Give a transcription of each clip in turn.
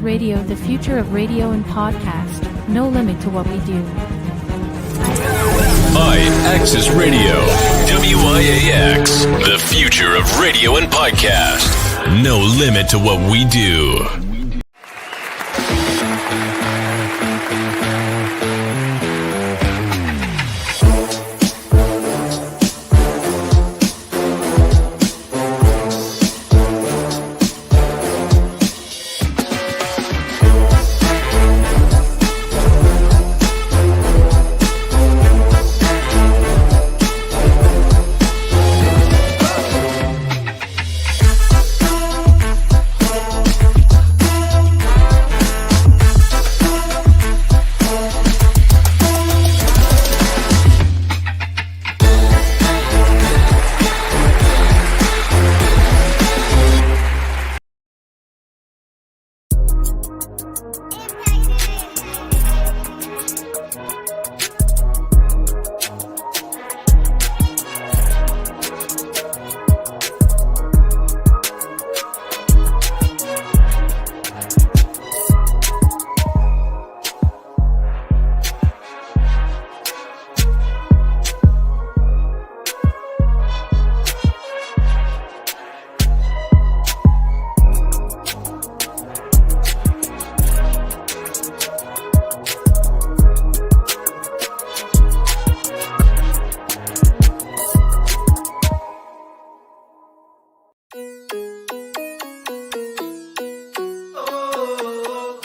Radio, the future of radio and podcast. No limit to what we do. IAXISRADIO, WIAX, the future of radio and podcast. No limit to what we do.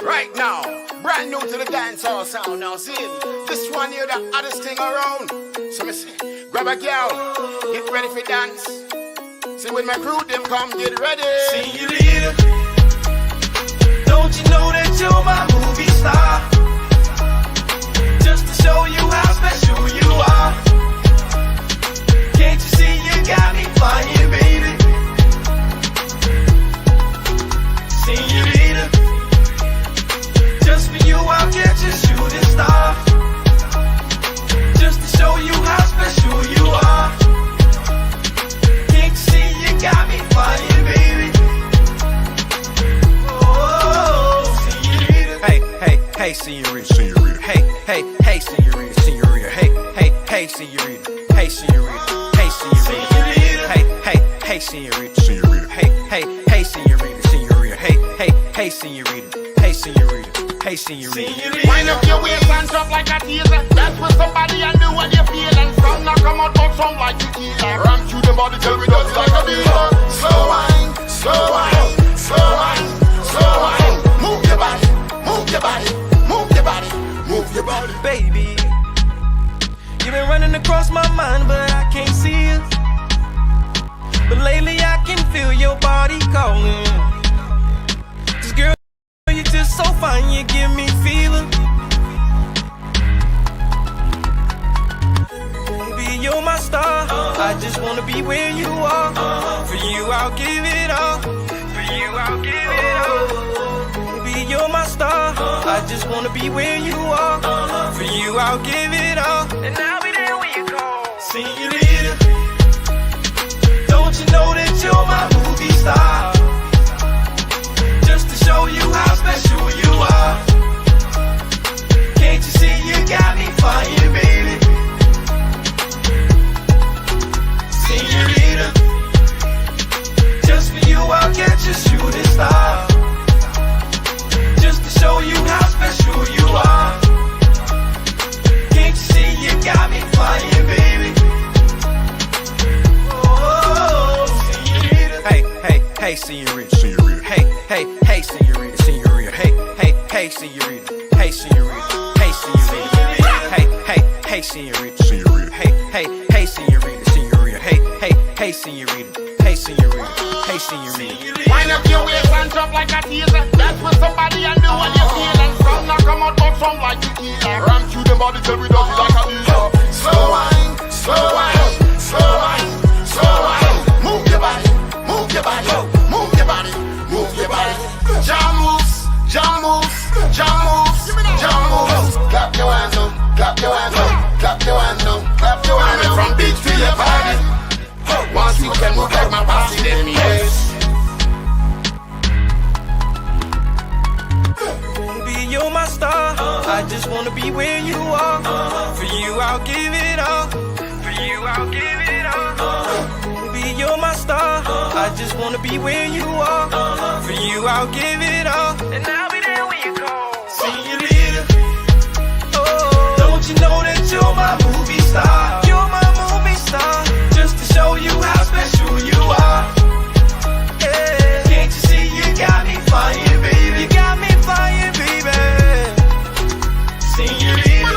Right now, brand new to the dancehall sound now. See, this one here, the hottest thing around. So me say, grab a girl, get ready for dance. See, when my crew them come, get ready. See you later. Don't you know that you're my movie star? Just to show you how special you are. Can't you see you got me flying, baby? See you later. Just for you, I'll catch a shooting star. Just to show you how special you are. Can't you see you got me flying, baby? Oh, señorita. Hey, señorita, señorita. Hey, señorita, señorita. Hey, señorita, hey, señorita, hey, señorita. Hey, señorita, señorita. Hey, señorita, señorita. Hey, señorita, hey, señorita. Hey, señorita. Wind up your waist and drop like a teaser. Dance with somebody and do what you feel. And from now come out, but some like tequila. Ram through the body till we do it like a beaver. Slow wine, slow wine, slow wine, slow wine. Move your body, move your body, move your body, move your body. Baby, you've been running across my mind, but I can't see it. But lately I can feel your body calling. This girl, you're just so fine, you give me fever. Baby, you're my star. I just wanna be where you are. For you, I'll give it all. For you, I'll give it all. Baby, you're my star. I just wanna be where you are. For you, I'll give it all. And I'll be there when you call. See you later. Don't you know that you're my movie star? Just to show you how special you are. Can't you see you got me flying, baby? Señorita. Just for you, I'll catch a shooting star. Just to show you how special you are. Can't you see you got me flying, baby? Oh, señorita. Hey, señorita, señorita. Hey, señorita, señorita. Hey, señorita, hey, señorita. Hey, señorita. Hey, señorita, señorita. Hey, señorita, señorita. Hey, señorita, hey, señorita. Hey, señorita. Wind up your waist and drop like a teaser. Dance with somebody and do what you feel. And from now come out, but some like tequila. Ram through the body till we do it like a beaver. Slow wine, slow wine, slow wine, slow wine. Move your body, move your body, move your body, move your body. Jam moves, jam moves, jam moves, jam moves. Clap your hands up, clap your hands up, clap your hands up, clap your hands up. From beach to your body. Once you can move like my bossy, then me waist. I just wanna be where you are. For you, I'll give it all. For you, I'll give it all. Baby, you're my star. I just wanna be where you are. For you, I'll give it all. And I'll be there when you call. Señorita, oh, don't you know that you're my movie star? You're my movie star. Just to show you how special you are. Yeah. Can't you see you got me flying, baby? You got me flying, baby. Señorita,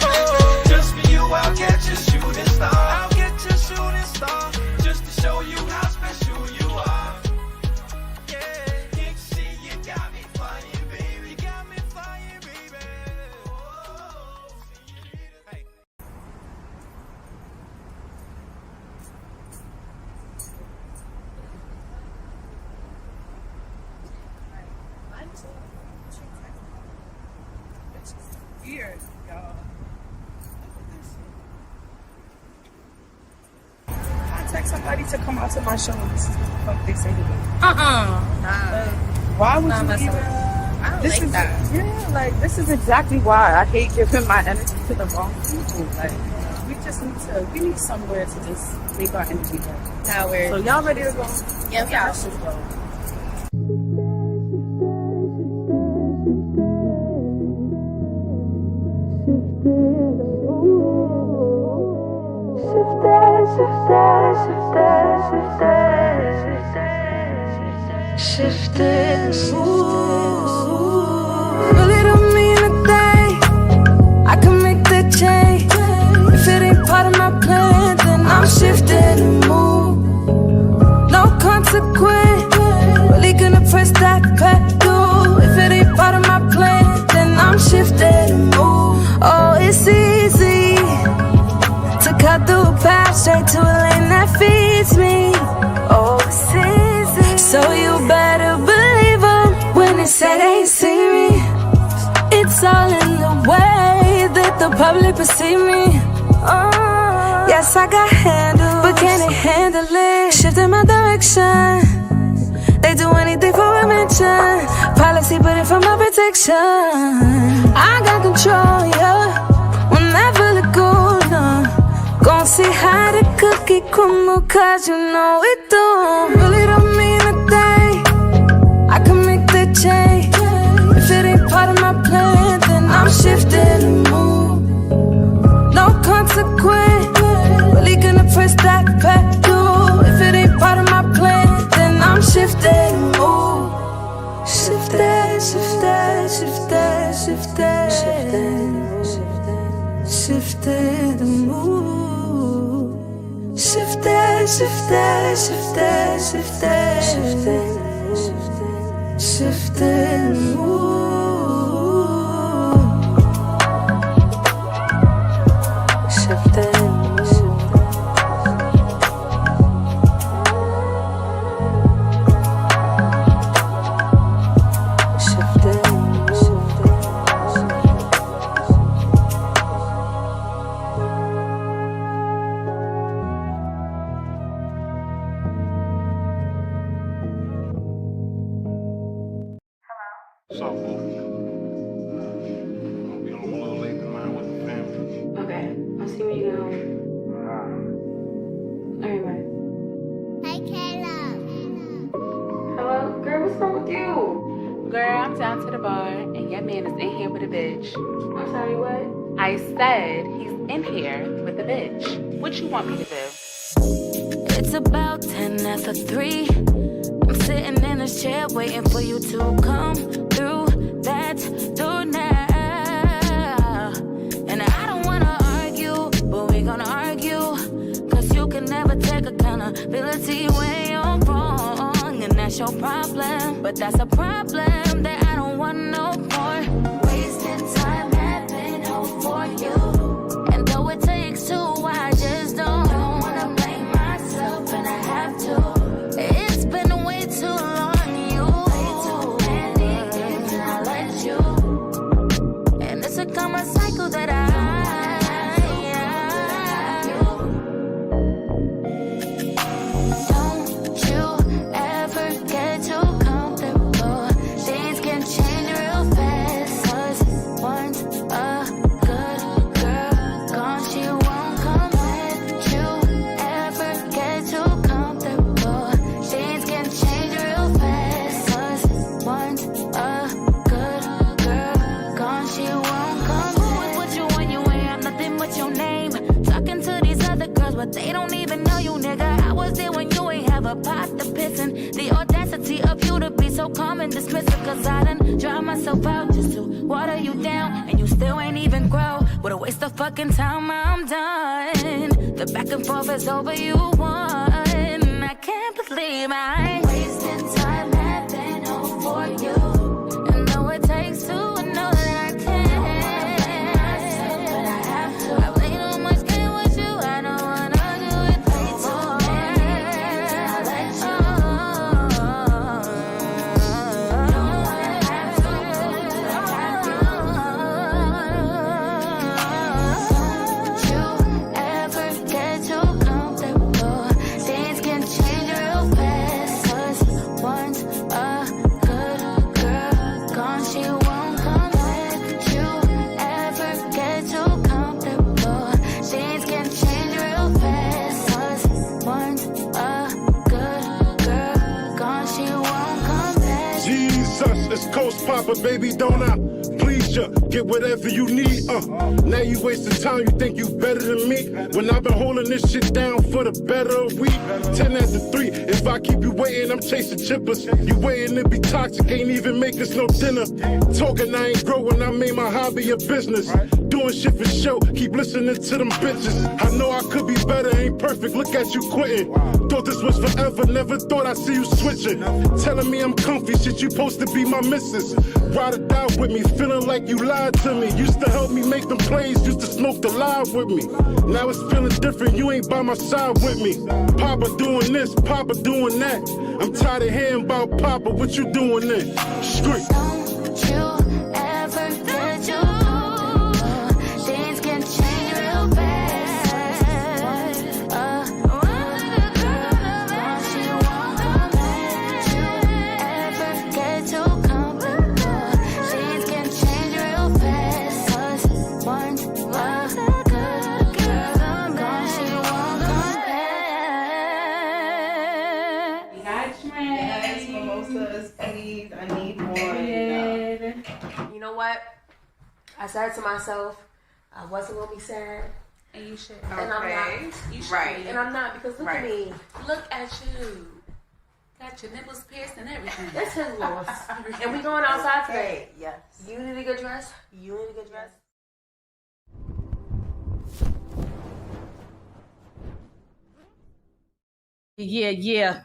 oh, just for you I'll catch a shooting star. I'll catch a shooting star. Just to show you how special you are. Yeah. Can't you see you got me flying, baby? You got me flying, baby. Oh, señorita. Hey. Weird, y'all. I text somebody to come out to my show. This is what the fuck they say to me. Why would you even? I don't This like is that. yeah, like this is exactly why I hate giving my energy to the wrong people. Like we need somewhere to just make our energy go. Now we're So y'all ready to go? yeah, Yeah, let's just go. Really don't mean a thing. I can make that change. If it ain't part of my plan, then I'm shifting and move. No consequence. Really gonna press that pedal. If it ain't part of my plan, then I'm shifting and move. Oh, it's easy to cut through a path straight to a lane that feeds me. Oh, it's easy. So you better believe them when they say they ain't see me. It's all in the way that the public perceive me. Oh, yes, I got handles, but can they handle it? Shifting my direction. They do anything for a mention. Policy, but it for my protection. I got control, yeah. Whenever the goal, gon' see how the cookie crumble, cause you know it don't. Really don't mean a thing. I can make the change. If it ain't part of my plan, then I'm shifting and move. No consequence. Really gonna press that pedal. If it ain't part of my plan, then I'm shifting and move. Shifting, shifting, shifting, shifting, shifting, shifting and move. Shifting, shifting, shifting, shifting, shifting, shifting and move. Shifting. What's up, boo? I'll be on a little late tonight with the family. Okay, I'll see when you get home. Alright, bye. Hi, Caleb. Hello? Girl, what's wrong with you? Girl, I'm down to the bar, and your man is in here with a bitch. I'm sorry, what? I said he's in here with a bitch. What you want me to do? It's about 10 after 3. I'm sitting in this chair waiting for you to come through that door now. And I don't wanna argue, but we gonna argue. Cause you can never take accountability when you're wrong. And that's your problem, but that's a problem that I don't want no more. Wasting time having hope for you. And though it takes two, I just don't wanna blame myself, and I have to. It's been way too long, you played too many games, and I let you. And it's a common cycle that don't you ever get too comfortable. Things can change real fast. Who is what you when you ain't have nothing but your name? Talking to these other girls, but they don't even know you, nigga. I was there when you ain't have a pot to piss in. The audacity of you to be so calm and dismissive, cause I done drive myself out just to water you down, and you still ain't even grow. What a waste of fucking time, I'm done. The back and forth is over, you won. I can't believe I ain't wasting time having hope for you. And though it takes two, I know that I can. But I have to. I play too much game with you, I don't wanna do it no more. I'll let you. It's Coast Papa, baby, don't I please ya? Get whatever you need, Now you wasting time, you think you better than me? When I've been holding this shit down for the better of we. 10 after 3, if I keep you waiting, I'm chasing chippers. You waiting to be toxic, ain't even make us no dinner. Talking, I ain't growing, I made my hobby a business. Doing shit for show, keep listening to them bitches. I know I could be better, ain't perfect, look at you quitting. Thought this was forever, never thought I'd see you switching. Telling me I'm comfy, shit you supposed to be my missus. Ride it out with me, feeling like you lied to me. Used to help me make them plays, used to smoke the live with me. Now it's feeling different, you ain't by my side with me. Papa doing this, Papa doing that. I'm tired of hearing about Papa, what you doing then? Street. Don't you ever get you. Things can change real fast. Once you won't come back. You ever get too comfortable. Things can change real fast. 'Cause once a good girl, gone, she won't come back. We got shrimp. Yes, mimosas, please. I need more. You know what? I said to myself, I wasn't gonna be sad. And you should. And I'm not. You should. Right. And I'm not, because look at me. Look at you. Got your nipples pierced and everything. It's his loss. And we going outside today. Yes. You need a good dress. You need a good dress. Yeah.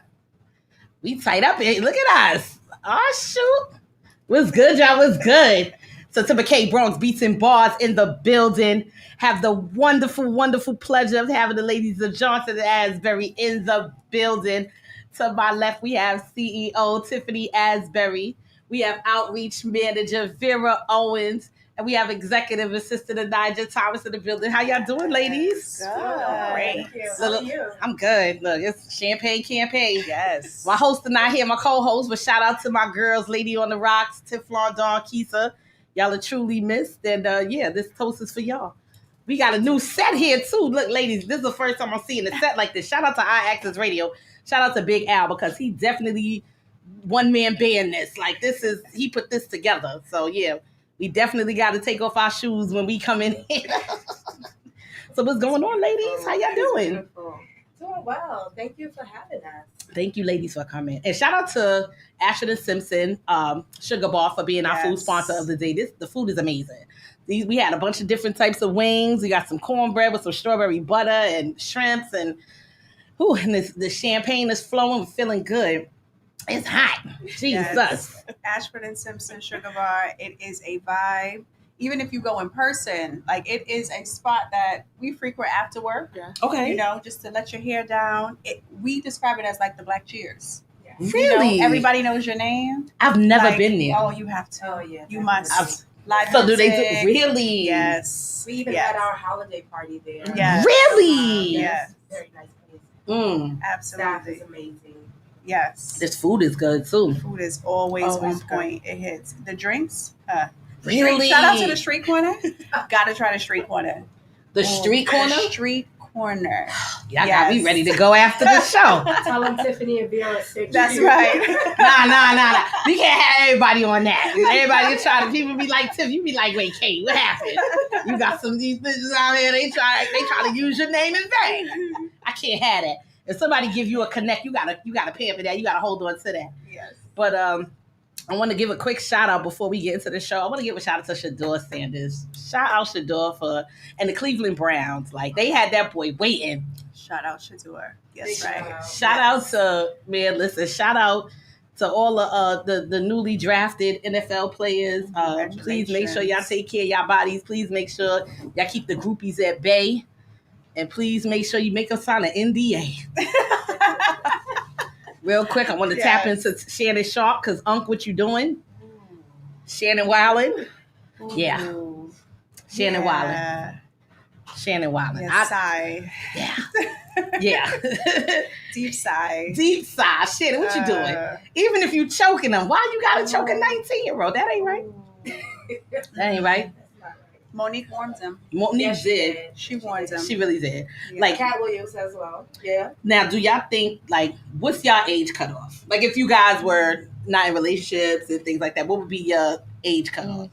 We tight up here. Look at us. Oh, shoot. What's good, y'all? What's good? So, to McKay Bronx Beats and Barz in the building. Have the wonderful, wonderful pleasure of having the ladies of Johnson and Asbury in the building. To my left, we have CEO Tiffany Asbury. We have Outreach Manager Vera Owens. And we have Executive Assistant Nigel Thomas in the building. How y'all doing, ladies? Good. Great. Thank you. So, look, I'm good. Look, it's champagne campaign. Yes. My host are not here, my co-host, but shout out to my girls, Lady on the Rocks, Tiflon, Dawn, Keisa. Y'all are truly missed. And this toast is for y'all. We got a new set here too. Look, ladies, this is the first time I'm seeing a set like this. Shout out to IAXISRADIO. Shout out to Big Al, because he definitely one-man band this. Like, he put this together. So yeah, we definitely got to take off our shoes when we come in here. So what's going on, ladies? How y'all doing? Beautiful. Doing well. Thank you for having us. Thank you, ladies, for coming. And shout out to Ashton and Simpson, Sugar Bar, for being our food sponsor of the day. The food is amazing. We had a bunch of different types of wings. We got some cornbread with some strawberry butter and shrimps, and the champagne is flowing. We're feeling good. It's hot. Jesus. Yes. Ashford and Simpson Sugar Bar. It is a vibe. Even if you go in person, like, it is a spot that we frequent after work. Yeah. Okay. You know, just to let your hair down. We describe it as like the Black Cheers. Yeah. Really? You know, everybody knows your name. I've never been there. Oh, you have to. Oh, yeah. You must. So do they do? Really? Yes. We even had our holiday party there. Yes. Really? Yes. Very nice place. Absolutely. Staff is amazing. Yes. This food is good too. Food is always on point. It hits. The drinks. Really? Shout out to the street corner. Gotta try the street corner. The street corner? Street corner. Y'all got me ready to go after the show. Tell them Tiffany and Vera sick. That's right. Nah. We can't have everybody on that. Everybody try to, people be like, Tiff, you be like, wait, Kate, what happened? You got some of these bitches out here, they try to use your name in vain. I can't have that. If somebody give you a connect, you gotta pay for that. You gotta hold on to that. Yes. But I want to give a quick shout out before we get into the show. I want to give a shout out to Shador Sanders. Shout out Shador and the Cleveland Browns. Like, they had that boy waiting. Shout out Shador. Yes, right. Shout out to, man, listen, shout out to all the newly drafted NFL players. Please make sure y'all take care of y'all bodies. Please make sure y'all keep the groupies at bay. And please make sure you make them sign an NDA. Real quick, I want to tap into Shannon Sharp because Unc, what you doing? Shannon Wildin'. Yeah. Shannon Wildin'. Shannon Wildin'. Yes, sigh. Yeah. Deep sigh. Deep sigh. Shannon, what you doing? Even if you choking them, why you gotta choke a 19-year-old? That ain't right. That ain't right. Monique warns him. Monique did. She warns him. She really did. Yeah. Like Cat Williams as well. Yeah. Now, do y'all think, like, what's y'all age cutoff? Like, if you guys were not in relationships and things like that, what would be your age cutoff?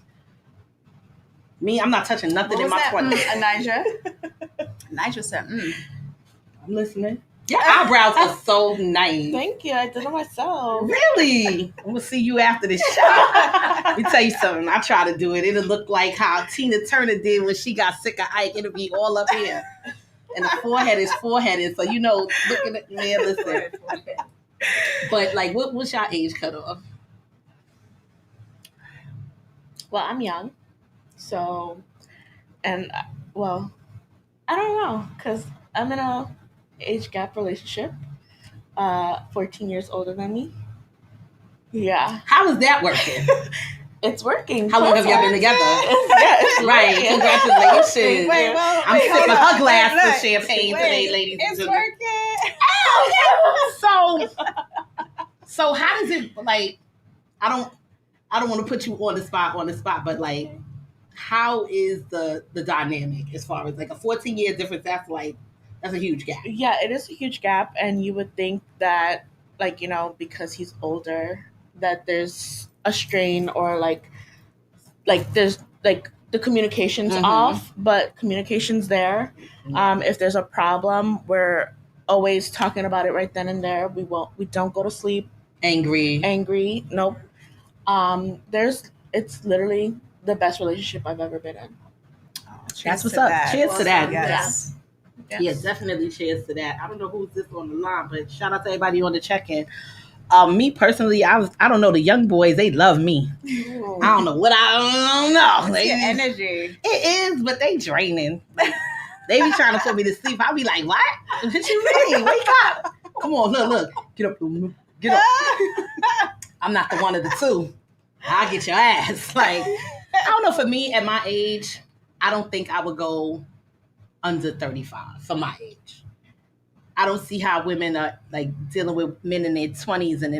Me, I'm not touching nothing in my 20s. Nigel said, I'm listening. Your eyebrows are so nice. Thank you. I did it myself. Really? I'm going to see you after this show. Let me tell you something. I try to do it. It'll look like how Tina Turner did when she got sick of Ike. It'll be all up here. And the forehead is foreheaded. So, you know, looking at me, listen. But, like, what's your age cutoff? Well, I'm young. So, and, well, I don't know. Because I'm in a age gap relationship. 14 years older than me. Yeah. How is that working? It's working. How long have y'all been together? It's right. working. Congratulations. I'm sipping her glass of look. champagne today, ladies. It's working. Oh, so how does it, like, I don't want to put you on the spot, but like, how is the dynamic as far as like a 14-year difference? That's a huge gap. Yeah, it is a huge gap. And you would think that, like, you know, because he's older, that there's a strain or like there's like the communication's off, but communication's there. If there's a problem, we're always talking about it right then and there. We don't go to sleep angry. Nope. It's literally the best relationship I've ever been in. That's what's up. Cheers to that. Yes. Yeah, definitely cheers to that. I don't know who's this on the line, but shout out to everybody on the check-in. Me personally, I don't know, the young boys, they love me. Ooh. I don't know what I don't know. It's your energy. It is, but they draining. Like, they be trying to put me to sleep. I'll be like, what? What you mean? Wake up. Come on, look. Get up. Get up. I'm not the one of the two. I'll get your ass. Like, I don't know, for me, at my age, I don't think I would go under 35 for my age. I don't see how women are like dealing with men in their 20s and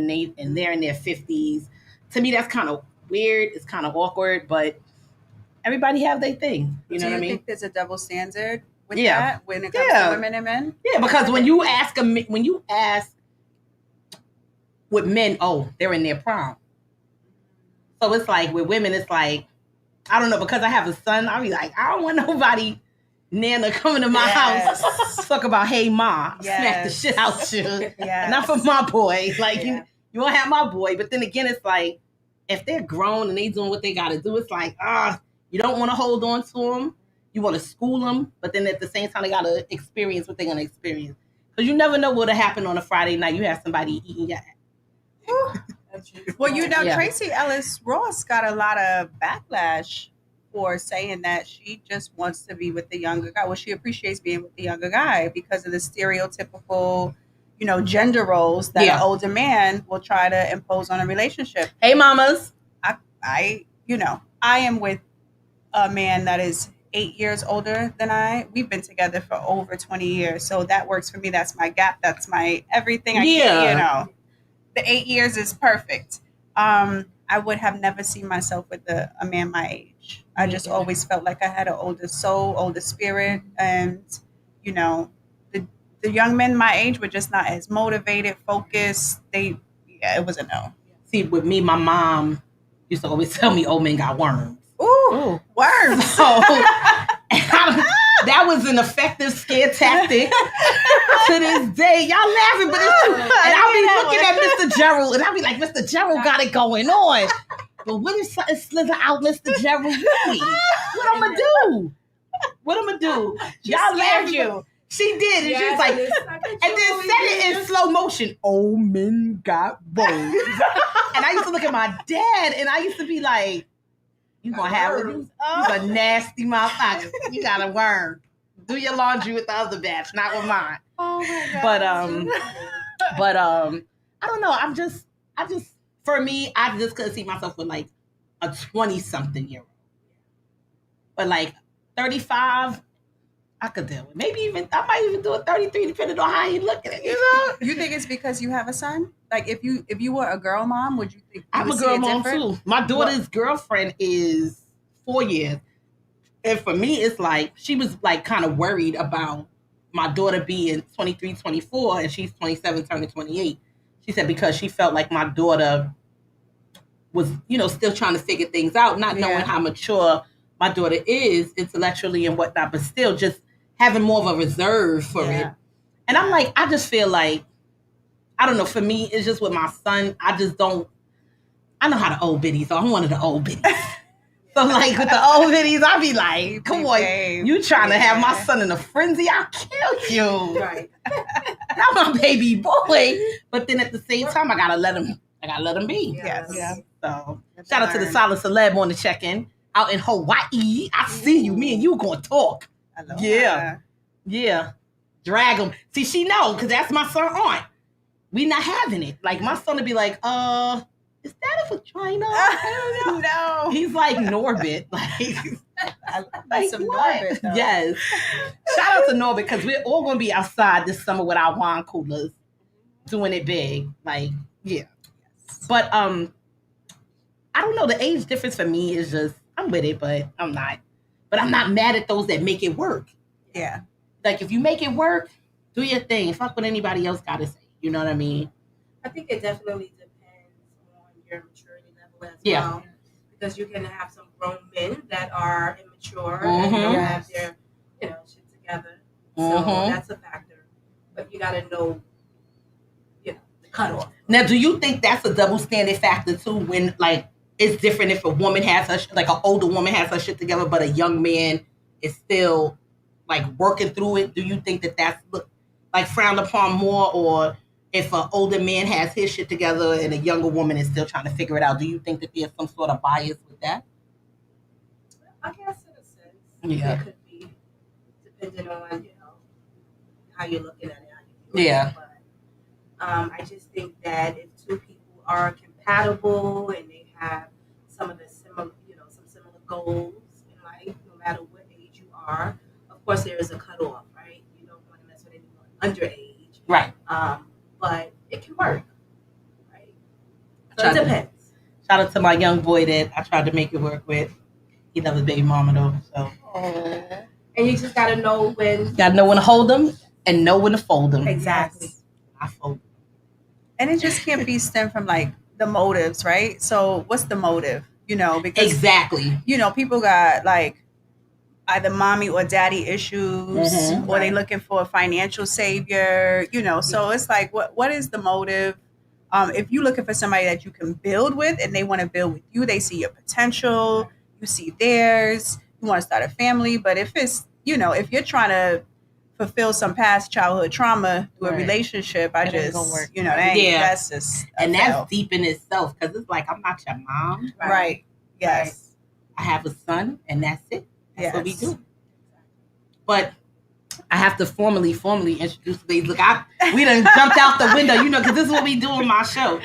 they're in their 50s. To me, that's kind of weird. It's kind of awkward, but everybody have their thing. You know what I mean? Do you think there's a double standard with that when it comes to women and men? Yeah, because when you ask with men, oh, they're in their prime. So it's like with women, it's like, I don't know, because I have a son, I'll be like, I don't want nobody Nana coming to my house, talk about, hey, ma, smack the shit out you. Not for my boy. Like, you won't have my boy. But then again, it's like, if they're grown and they doing what they got to do, it's like, you don't want to hold on to them. You want to school them. But then at the same time, they got to experience what they're going to experience. Because you never know what'll happen on a Friday night. You have somebody eating your ass. Well, you know, Tracy Ellis Ross got a lot of backlash for saying that she just wants to be with the younger guy. Well, she appreciates being with the younger guy because of the stereotypical, you know, gender roles that an older man will try to impose on a relationship. Hey, mamas. I am with a man that is 8 years older than I. We've been together for over 20 years. So that works for me. That's my gap. That's my everything. The 8 years is perfect. I would have never seen myself with a man my age. I just always felt like I had an older soul, older spirit. And, you know, the young men my age were just not as motivated, focused. It was a no. See, with me, my mom used to always tell me old men got worms. Ooh. Worms. So that was an effective scare tactic to this day. Y'all laughing, but it's true. And I'll be looking at Mr. Gerald, and I'll be like, Mr. Gerald got it going on. But what if something slither out Mr. Gerald really? What I'm gonna do? What I'm gonna do? Y'all laughing. You. She did, and she was like, and then said it in slow motion. Old men got bones. And I used to look at my dad, and I used to be like, you gonna have it? You's a nasty motherfucker. You got a worm. Do your laundry with the other batch, not with mine. Oh my God. But I don't know. I just for me, I just couldn't see myself with like a 20-something year old. But like 35, I could deal with. Maybe even I might even do a 33, depending on how you look at it. You know? You think it's because you have a son? Like if you were a girl mom, would you think I'm a girl mom too? My daughter's girlfriend is 4 years. And for me, it's like she was like kind of worried about my daughter being 23, 24, and she's 27, turning 28. She said because she felt like my daughter was, still trying to figure things out, not knowing how mature my daughter is intellectually and whatnot, but still just having more of a reserve for it. And I'm like, I just feel like, I don't know, for me, it's just with my son, I know how to old biddies, so I'm one of the old biddies. So like with the old biddies, I be like, come on, you trying to have my son in a frenzy, I'll kill you. Right. Not my baby boy. But then at the same time, I gotta let him be. Yes. Yeah. So shout out to the Solid Celeb on the check-in. Out in Hawaii. I see you. Me and you gonna talk. I love that. Yeah. Drag him. See, she know, because that's my son aunt. We not having it. Like my son would be like, is that a vagina? I don't know. No. He's like Norbit. Like some what? Norbit, though. Yes. Shout out to Norbit, because we're all gonna be outside this summer with our wine coolers, doing it big. Like, yeah. But I don't know. The age difference for me is just, I'm with it, but I'm not. But I'm not mad at those that make it work. Yeah. Like if you make it work, do your thing. Fuck what anybody else got to say. You know what I mean? I think it definitely depends on your maturity level as well. Because you can have some grown men that are immature and don't have their, shit together. So that's a factor. But you got to know, the cutoff. Now, do you think that's a double standard factor too? When like it's different if a woman has her like an older woman has her shit together, but a young man is still like working through it. Do you think that that's like frowned upon more, or if an older man has his shit together and a younger woman is still trying to figure it out? Do you think that there's some sort of bias with that? I guess in a sense, yeah, it could be depending on how you're looking at it. But I just think that if two people are compatible and they have some of the similar, some similar goals in life, no matter what age you are. Of course, there is a cutoff, right? You don't want to mess with anyone underage, right? But it can work, right? So it depends. Shout out to my young boy that I tried to make it work with. He loves his baby mama though, so. And you just gotta know when. Gotta know when to hold them and know when to fold them. Exactly. I fold. And it just can't be stemmed from like the motives, right? So what's the motive? Because exactly. People got like either mommy or daddy issues, or they looking for a financial savior, So it's like, what is the motive? If you're looking for somebody that you can build with and they want to build with you, they see your potential, you see theirs, you want to start a family. But if it's, if you're trying to fulfill some past childhood trauma through a relationship, that's just that's deep in itself, because it's like, I'm not your mom. Right. Yes. I have a son, and that's it. That's what we do. But I have to formally introduce these. Look, we done jumped out the window, because this is what we do on my show.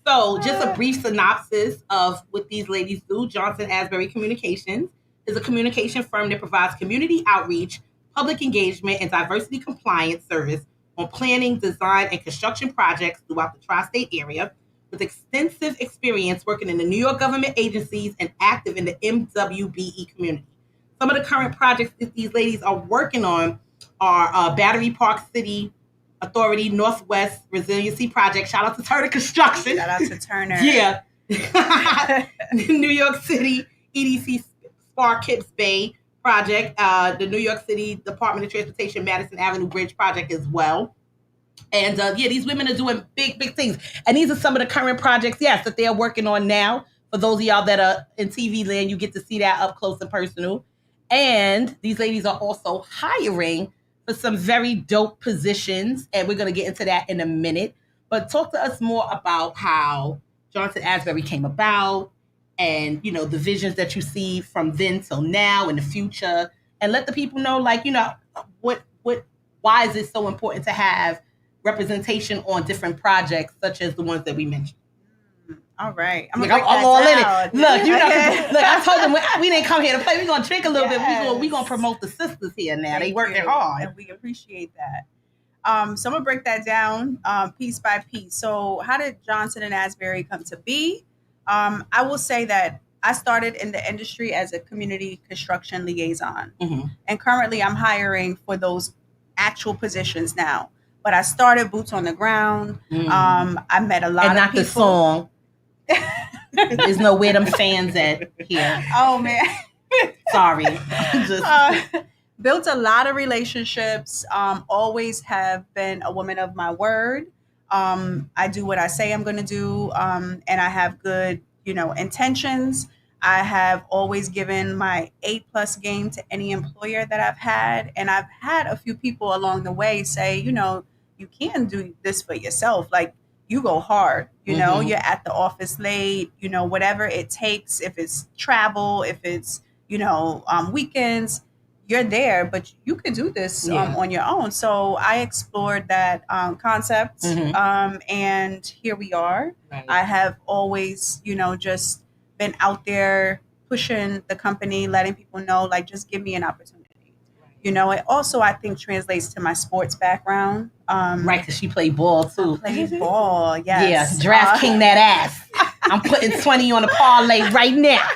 So just a brief synopsis of what these ladies do. Johnson Asbury Communications is a communication firm that provides community outreach, public engagement, and diversity compliance service on planning, design, and construction projects throughout the tri-state area, with extensive experience working in the New York government agencies and active in the MWBE community. Some of the current projects that these ladies are working on are Battery Park City Authority, Northwest Resiliency Project. Shout out to Turner Construction. Shout out to Turner. Yeah. New York City EDC Spark Kips Bay Project, the New York City Department of Transportation Madison Avenue Bridge Project as well. And these women are doing big, big things. And these are some of the current projects, yes, that they're working on now. For those of y'all that are in TV land, you get to see that up close and personal. And these ladies are also hiring for some very dope positions. And we're going to get into that in a minute. But talk to us more about how Johnson Asbury came about and, you know, the visions that you see from then till now in the future. And let the people know, like, you know, why is it so important to have representation on different projects such as the ones that we mentioned. All right. I'm all in it. Look, you know, look, I told them we didn't come here to play. We're going to drink a little bit. We're going to promote the sisters here now. They working hard. And we appreciate that. So I'm going to break that down piece by piece. So how did Johnson and Asbury come to be? I will say that I started in the industry as a community construction liaison. Mm-hmm. And currently I'm hiring for those actual positions now. But I started boots on the ground. Mm. I met a lot of people. And not the song. There's no where them fans at here. Oh, man. Sorry. Built a lot of relationships. Always have been a woman of my word. I do what I say I'm going to do. And I have good, intentions. I have always given my A+ game to any employer that I've had. And I've had a few people along the way say, you can do this for yourself. Like, you go hard, mm-hmm. You're at the office late, whatever it takes. If it's travel, if it's, weekends, you're there, but you can do this on your own. So I explored that concept. Mm-hmm. And here we are. Right. I have always, just been out there pushing the company, letting people know, like, just give me an opportunity. It also, I think, translates to my sports background. Right, because she played ball, too. I played ball, yes. Yeah, draft king that ass. I'm putting 20 on a parlay right now.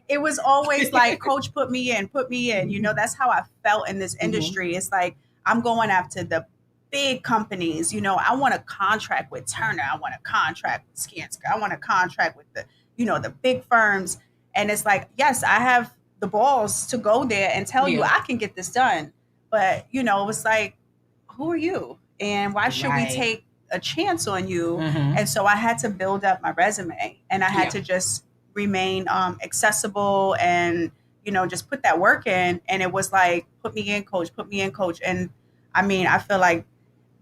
It was always like, coach, put me in. That's how I felt in this industry. Mm-hmm. It's like, I'm going after the big companies. I want a contract with Turner. I want a contract with Skanska. I want a contract with the, the big firms. And it's like, yes, I have the balls to go there and tell you I can get this done. But, it was like, who are you? And why should we take a chance on you? Mm-hmm. And so I had to build up my resume and I had to just remain accessible and, just put that work in. And it was like, put me in, coach. And I mean, I feel like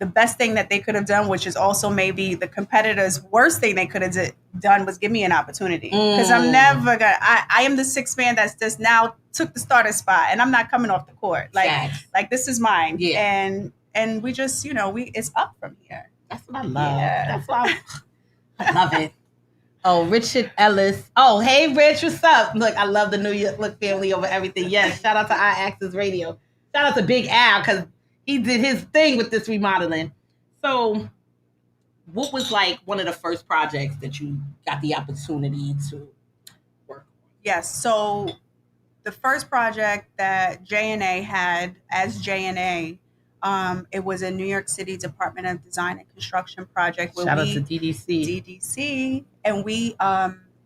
the best thing that they could have done, which is also maybe the competitor's worst thing they could have done, was give me an opportunity. Because I'm never going to, I am the sixth man that's just now took the starter spot and I'm not coming off the court. Like this is mine. Yeah. And we just, it's up from here. That's what I love. Yeah. That's what I love it. Oh, Richard Ellis. Oh, hey, Rich, what's up? Look, I love the New York family over everything. Yes, shout out to IAXISRADIO. Shout out to Big Al, because he did his thing with this remodeling. So what was like one of the first projects that you got the opportunity to work on? Yes. So the first project that J&A had as J&A, it was a New York City Department of Design and Construction project. Shout out to DDC. DDC. And we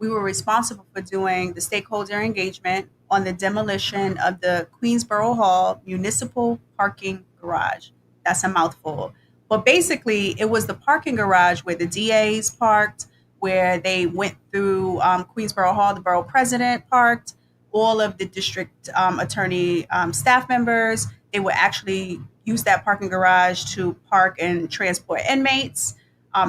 were responsible for doing the stakeholder engagement on the demolition of the Queensboro Hall Municipal Parking Garage. That's a mouthful. But basically, it was the parking garage where the DAs parked, where they went through Queensboro Hall, the borough president parked, all of the district attorney staff members. They would actually use that parking garage to park and transport inmates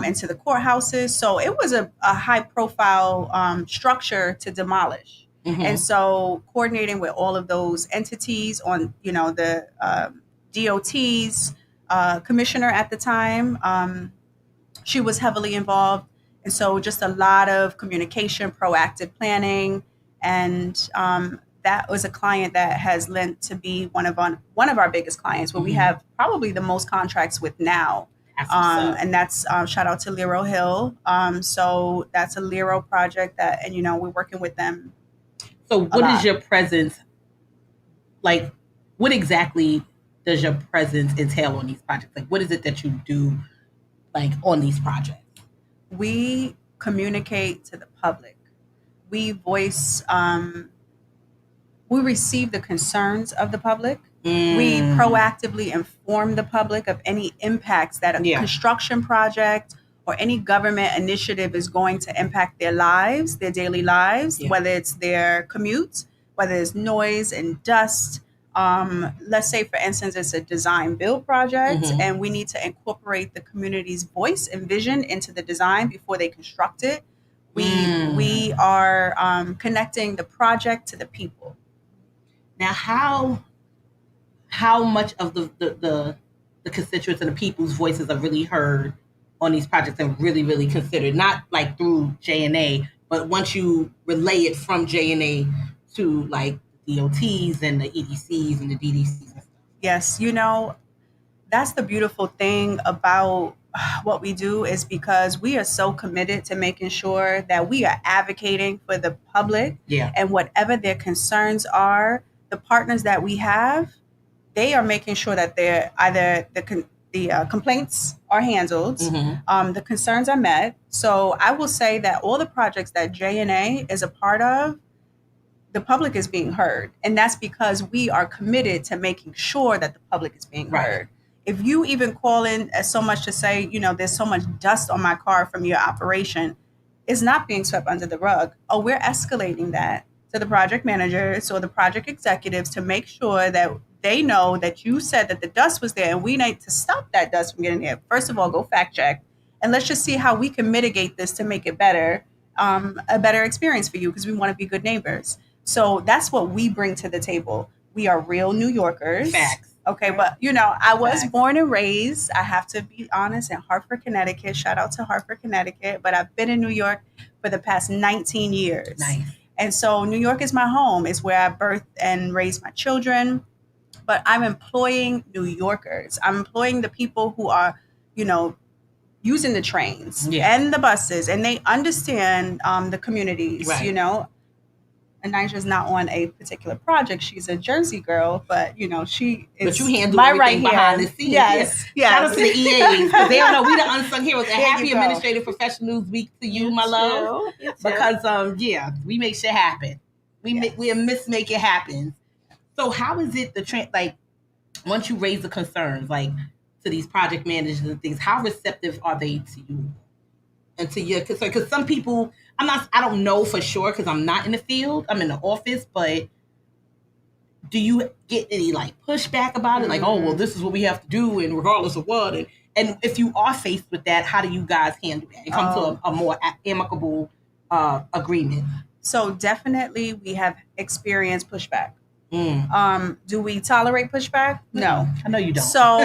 into the courthouses. So it was a high-profile structure to demolish. Mm-hmm. And so coordinating with all of those entities on, the DOT's commissioner at the time, she was heavily involved. And so just a lot of communication, proactive planning. And that was a client that has lent to be one of our biggest clients, where we have probably the most contracts with now. And that's shout out to Lero Hill. So that's a Lero project that, and we're working with them. So what is your presence like? What exactly does your presence entail on these projects? Like, what is it that you do, like, on these projects? We communicate to the public. We voice, we receive the concerns of the public. We proactively inform the public of any impacts that a construction project or any government initiative is going to impact their lives, their daily lives, whether it's their commutes, whether it's noise and dust. Let's say, for instance, it's a design build project, and we need to incorporate the community's voice and vision into the design before they construct it. We are connecting the project to the people. Now, how much of the constituents and the people's voices are really heard on these projects and really, really considered, not like through J&A, but once you relay it from J&A to like DOTs and the EDCs and the DDCs and stuff? Yes, that's the beautiful thing about what we do, is because we are so committed to making sure that we are advocating for the public, and whatever their concerns are, the partners that we have, they are making sure that they're either the complaints are handled, the concerns are met. So I will say that all the projects that J&A is a part of, the public is being heard. And that's because we are committed to making sure that the public is being heard. If you even call in as so much to say, there's so much dust on my car from your operation, it's not being swept under the rug. Oh, we're escalating that to the project managers or the project executives to make sure that they know that you said that the dust was there and we need to stop that dust from getting there. First of all, go fact check. And let's just see how we can mitigate this to make it better, a better experience for you, because we want to be good neighbors. So that's what we bring to the table. We are real New Yorkers. Facts. Okay, but I was born and raised, I have to be honest, in Hartford, Connecticut. Shout out to Hartford, Connecticut. But I've been in New York for the past 19 years. Nice. And so New York is my home. It's where I birthed and raised my children. But I'm employing New Yorkers. I'm employing the people who are, using the trains and the buses, and they understand the communities, And Nigel's not on a particular project. She's a Jersey girl, but she is. But you handle my everything right behind hand. the scenes. Yes. Shout out to the EAs, because they don't know we the unsung heroes. And There happy you go. Administrative Professionals Week to you, my love. Because we make shit happen. We make it happen. So how is it once you raise the concerns to these project managers and things, how receptive are they to you and to your concern? Because some people, I don't know for sure because I'm not in the field. I'm in the office, but do you get any pushback about it? Like, oh, well, this is what we have to do, and regardless of what, and if you are faced with that, how do you guys handle that and come to a more amicable agreement? So definitely we have experienced pushback. Do we tolerate pushback? No. I know you don't. So,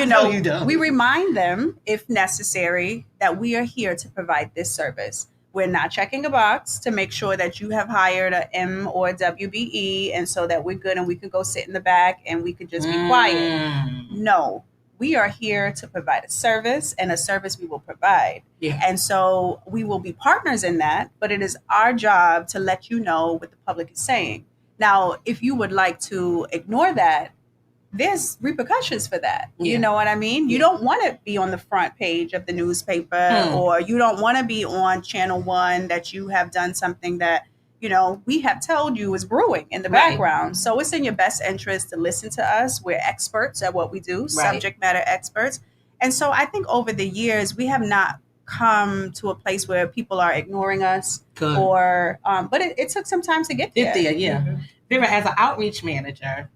No, you don't. we remind them, if necessary, that we are here to provide this service. We're not checking a box to make sure that you have hired a M or a WBE, and so that we're good and we can go sit in the back and we could just be quiet. No. We are here to provide a service, and a service we will provide. Yeah. And so we will be partners in that, but it is our job to let you know what the public is saying. Now, if you would like to ignore that, there's repercussions for that. Yeah. You know what I mean? You don't want to be on the front page of the newspaper, or you don't want to be on Channel 1 that you have done something that, we have told you is brewing in the background. So it's in your best interest to listen to us. We're experts at what we do, subject matter experts. And so I think over the years, we have not come to a place where people are ignoring us. Good. Or, but it took some time to get there. Yeah. Vera, as an outreach manager,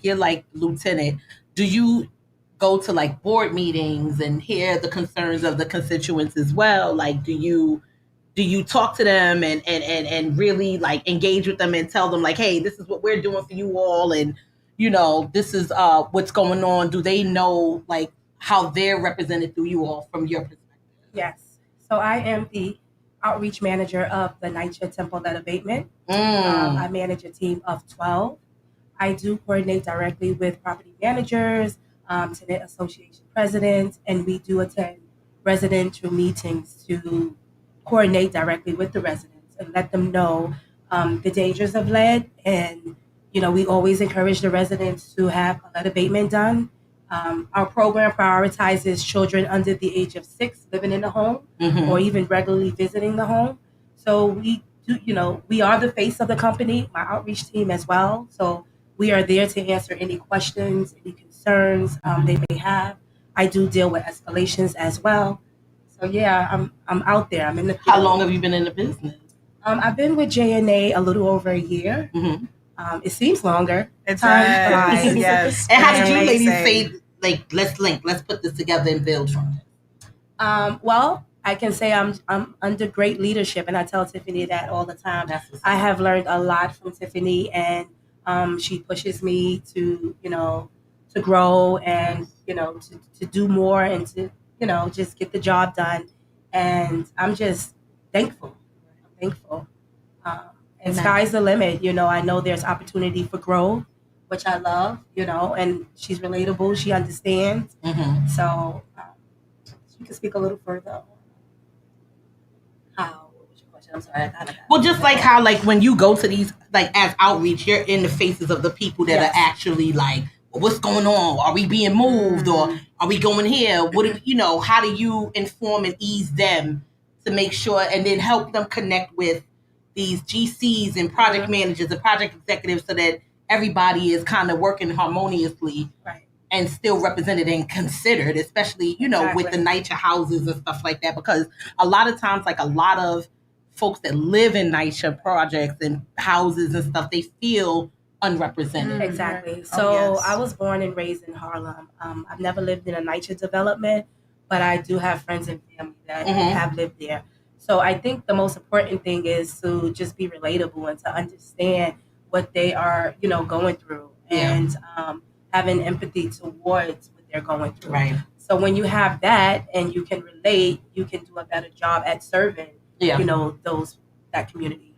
you're lieutenant, do you go to board meetings and hear the concerns of the constituents as well? Do you talk to them and really engage with them and tell them hey, this is what we're doing for you all, and this is what's going on? Do they know how they're represented through you all from your perspective? Yes. So I am the outreach manager of the NYCHA Temple Debt Abatement. I manage a team of 12. I do coordinate directly with property managers, tenant association presidents, and we do attend residential meetings to coordinate directly with the residents and let them know the dangers of lead and we always encourage the residents to have a lead abatement done. Our program prioritizes children under the age of 6 living in the home or even regularly visiting the home. So we do, we are the face of the company, my outreach team as well. So we are there to answer any questions, any concerns they may have. I do deal with escalations as well. So yeah, I'm out there. I'm in the field. How long have you been in the business? I've been with JNA a little over a year. It seems longer. It's time flies. yes. And how did you ladies say, like, let's put this together and build from it? Well, I can say I'm under great leadership, and I tell Tiffany that all the time. I have learned a lot from Tiffany, and she pushes me to to grow and to do more and to just get the job done. And I'm just thankful. And sky's the limit. I know there's opportunity for growth, which I love, and she's relatable. She understands. So she can speak a little further. What was your question? I'm sorry. Well, just like how, like, when you go to these, like, as outreach, you're in the faces of the people that are actually like, what's going on? Are we being moved? Or are we going here? How do you inform and ease them to make sure and then help them connect with these GCs and project managers and project executives so that everybody is kind of working harmoniously and still represented and considered, especially, with the NYCHA houses and stuff like that? Because a lot of times, like, a lot of folks that live in NYCHA projects and houses and stuff, they feel unrepresented. Exactly. So I was born and raised in Harlem. I've never lived in a NYCHA development, but I do have friends and family that have lived there. So I think the most important thing is to just be relatable and to understand what they are, going through and having empathy towards what they're going through. Right. So when you have that and you can relate, you can do a better job at serving, that community.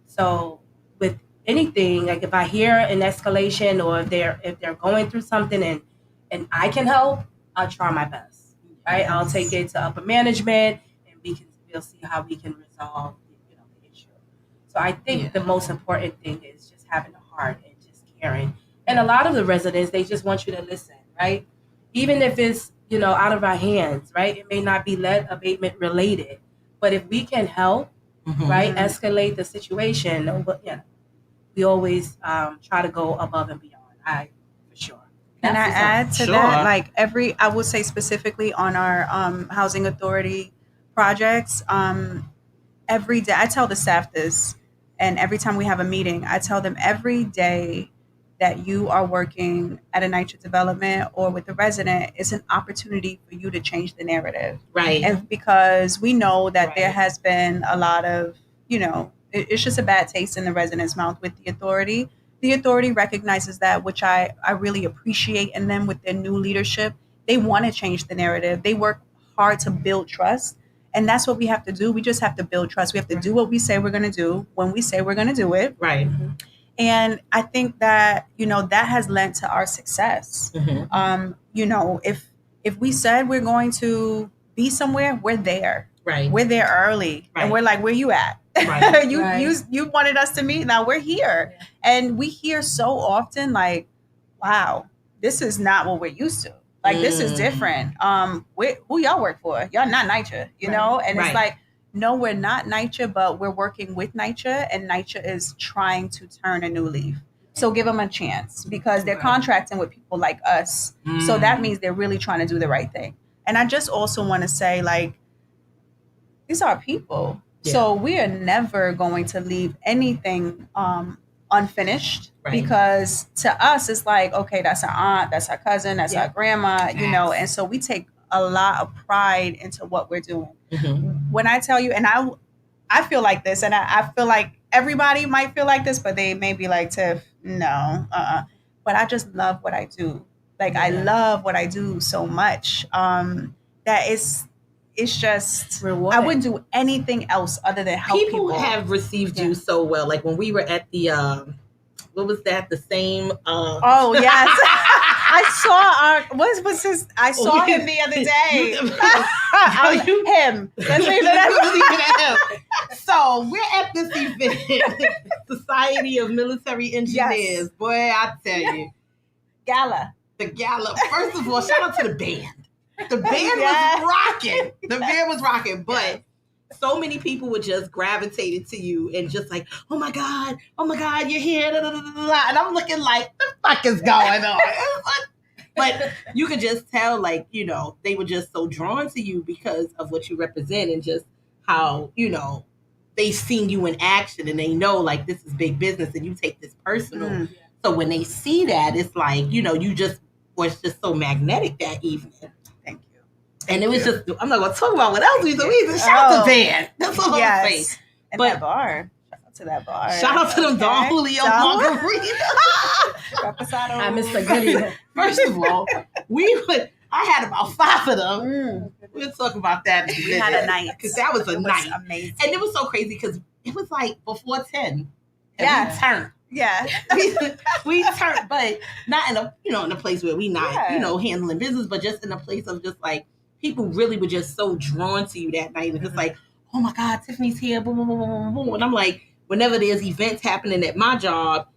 So with anything, like if I hear an escalation or if they're going through something and I can help, I'll try my best. Right. I'll take it to upper management and we'll see how we can resolve the issue. So I think the most important thing is just having a heart and just caring. And a lot of the residents, they just want you to listen, right? Even if it's, out of our hands, right? It may not be lead abatement related, but if we can help, right, escalate the situation, we always try to go above and beyond. For sure. Can I add to that? Like I would say specifically on our housing authority projects, every day I tell the staff this, and every time we have a meeting, I tell them every day that you are working at a NYCHA development or with the resident is an opportunity for you to change the narrative. Right. And because we know that there has been a lot of, it's just a bad taste in the resident's mouth with the authority. The authority recognizes that, which I really appreciate in them with their new leadership. They want to change the narrative. They work hard to build trust. And that's what we have to do. We just have to build trust. We have to do what we say we're going to do when we say we're going to do it. Right. And I think that, that has led to our success. If we said we're going to be somewhere, we're there. Right. We're there early. Right. And we're like, where you at? Right. You wanted us to meet. Now we're here. Yeah. And we hear so often like, wow, this is not what we're used to. Like, this is different. Who y'all work for? Y'all not NYCHA, you know? And it's like, no, we're not NYCHA, but we're working with NYCHA, and NYCHA is trying to turn a new leaf. So give them a chance because they're contracting with people like us. So that means they're really trying to do the right thing. And I just also want to say, like, these are people. Yeah. So we are never going to leave anything unfinished because to us, it's like, okay, that's our aunt, that's our cousin, that's our grandma, you know, and so we take a lot of pride into what we're doing. When I tell you, and I feel like this, and I feel like everybody might feel like this, but they may be like, Tiff, no, but I just love what I do. Like, I love what I do so much that it's just rewarding. I wouldn't do anything else other than help people. People have received you so well. Like when we were at the what was that? The same. Oh yes, I saw what was his? I saw him the other day. Him. That's him. So we're at this event, Society of Military Engineers. Yes. Boy, I tell you. Gala. The gala. First of all, shout out to the band. The band was rocking. The band was rocking. But so many people were just gravitated to you and just like, oh my God, you're here. Da, da, da, da. And I'm looking like, the fuck is going on? But you could just tell, like, you know, they were just so drawn to you because of what you represent and just how, you know, they've seen you in action and they know, like, this is big business and you take this personal. Mm. So when they see that, it's like, you know, you just was just so magnetic that evening. Thank you. And it was just, I'm not going to talk about what else we did. Shout out to band. That's all I'm saying. And that bar. To that bar. Shout out to them Don Julio Margarita. I missed a goodie. First of all, I had about 5 of them. We'll talk about that. We had a night. Because that was a night. Amazing. And it was so crazy because it was like before 10. And we turned. Yeah. we turned, but not in a, you know, in a place where we not, you know, handling business, but just in a place of just like, people really were just so drawn to you that night. And it's like, oh my God, Tiffany's here. Boom, boom, boom, boom, boom. And I'm like, whenever there's events happening at my job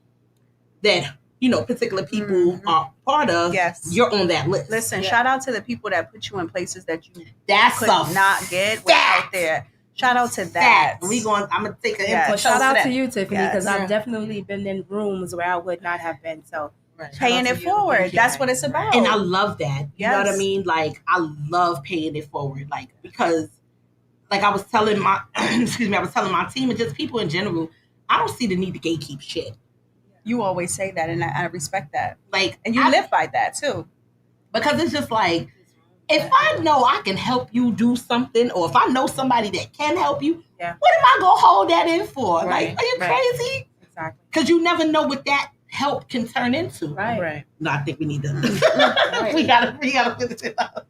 that, you know, particular people are part of, you're on that list. Listen, shout out to the people that put you in places that you could not get without there. Shout out to that. I'm gonna take an input. Shout out to you, Tiffany, because I've definitely been in rooms where I would not have been. So paying it forward. That's what it's about. And I love that. You know what I mean? Like, I love paying it forward. Like, because like I was telling my my team and just people in general, I don't see the need to gatekeep shit. You always say that, and I respect that. Like, and you live by that too. Because it's just like, if I know I can help you do something, or if I know somebody that can help you, what am I gonna hold that in for? Right. Like, are you crazy? Exactly. Because you never know what that help can turn into. Right. No, I think we need to. we gotta finish it up.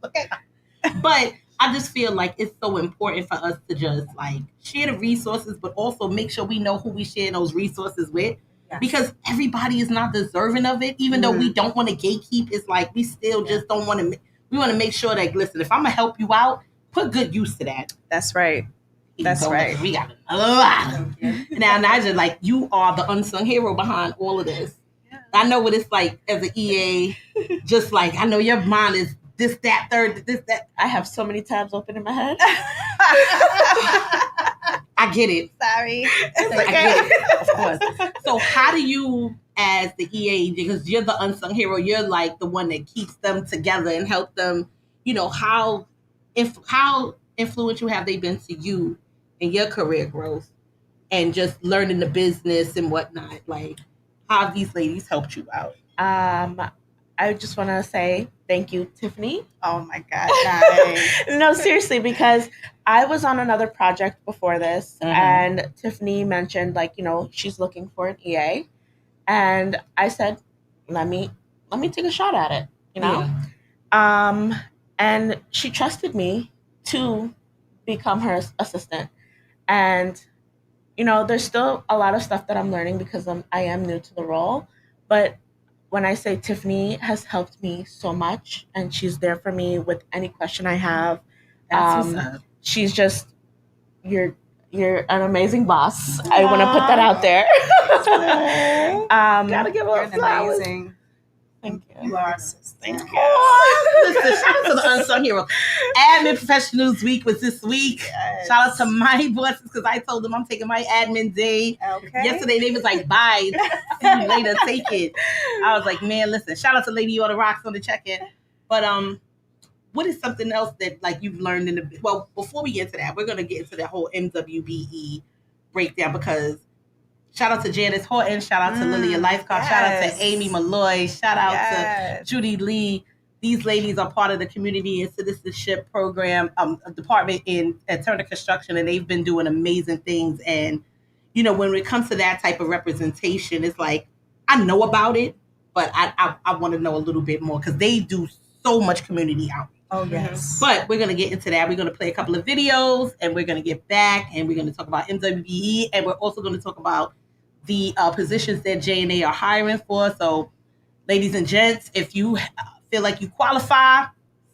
But I just feel like it's so important for us to just like share the resources, but also make sure we know who we share those resources with. Yes. Because everybody is not deserving of it. Even though we don't want to gatekeep, it's like we still just don't want to. We want to make sure that, listen, if I'm gonna help you out, put good use to that. That's right. That's right. We got a lot. Now, Nigel, like, you are the unsung hero behind all of this. Yeah. I know what it's like as an EA. Just like, I know your mind is this, that, third, this, that. I have so many tabs open in my head. I get it. Sorry. I get it, of course. So how do you, as the EA, because you're the unsung hero, you're like the one that keeps them together and help them, you know, how influential have they been to you in your career growth and just learning the business and whatnot? Like, how have these ladies helped you out? I just want to say thank you, Tiffany. Oh my God. Nice. No, seriously, because I was on another project before this and Tiffany mentioned, like, you know, she's looking for an EA. And I said, let me take a shot at it, you know? Yeah. And she trusted me to become her assistant. And, you know, there's still a lot of stuff that I'm learning because I am new to the role. But when I say Tiffany has helped me so much and she's there for me with any question I have, she's just, you're an amazing boss. Aww. I want to put that out there. Gotta give her flowers. Amazing. Thank you. You are. Thank you. Listen, shout out to the unsung hero. Admin Professionals Week was this week. Yes. Shout out to my bosses because I told them I'm taking my admin day. Okay. Yesterday they was like, bye. See you later. Take it. I was like, man, listen. Shout out to Lady on the Rocks on the check-in. But what is something else that like you've learned in the well? Before we get to that, we're gonna get into the whole MWBE breakdown because. Shout out to Janice Horton. Shout out to Lilia Lifecock. Yes. Shout out to Amy Malloy. Shout out to Judy Lee. These ladies are part of the Community and Citizenship Program department at Turner Construction, and they've been doing amazing things. And, you know, when it comes to that type of representation, it's like, I know about it, but I want to know a little bit more because they do so much community outreach. Oh, yes. But we're going to get into that. We're going to play a couple of videos, and we're going to get back, and we're going to talk about MWBE, and we're also going to talk about the positions that J&A are hiring for. So, ladies and gents, if you feel like you qualify,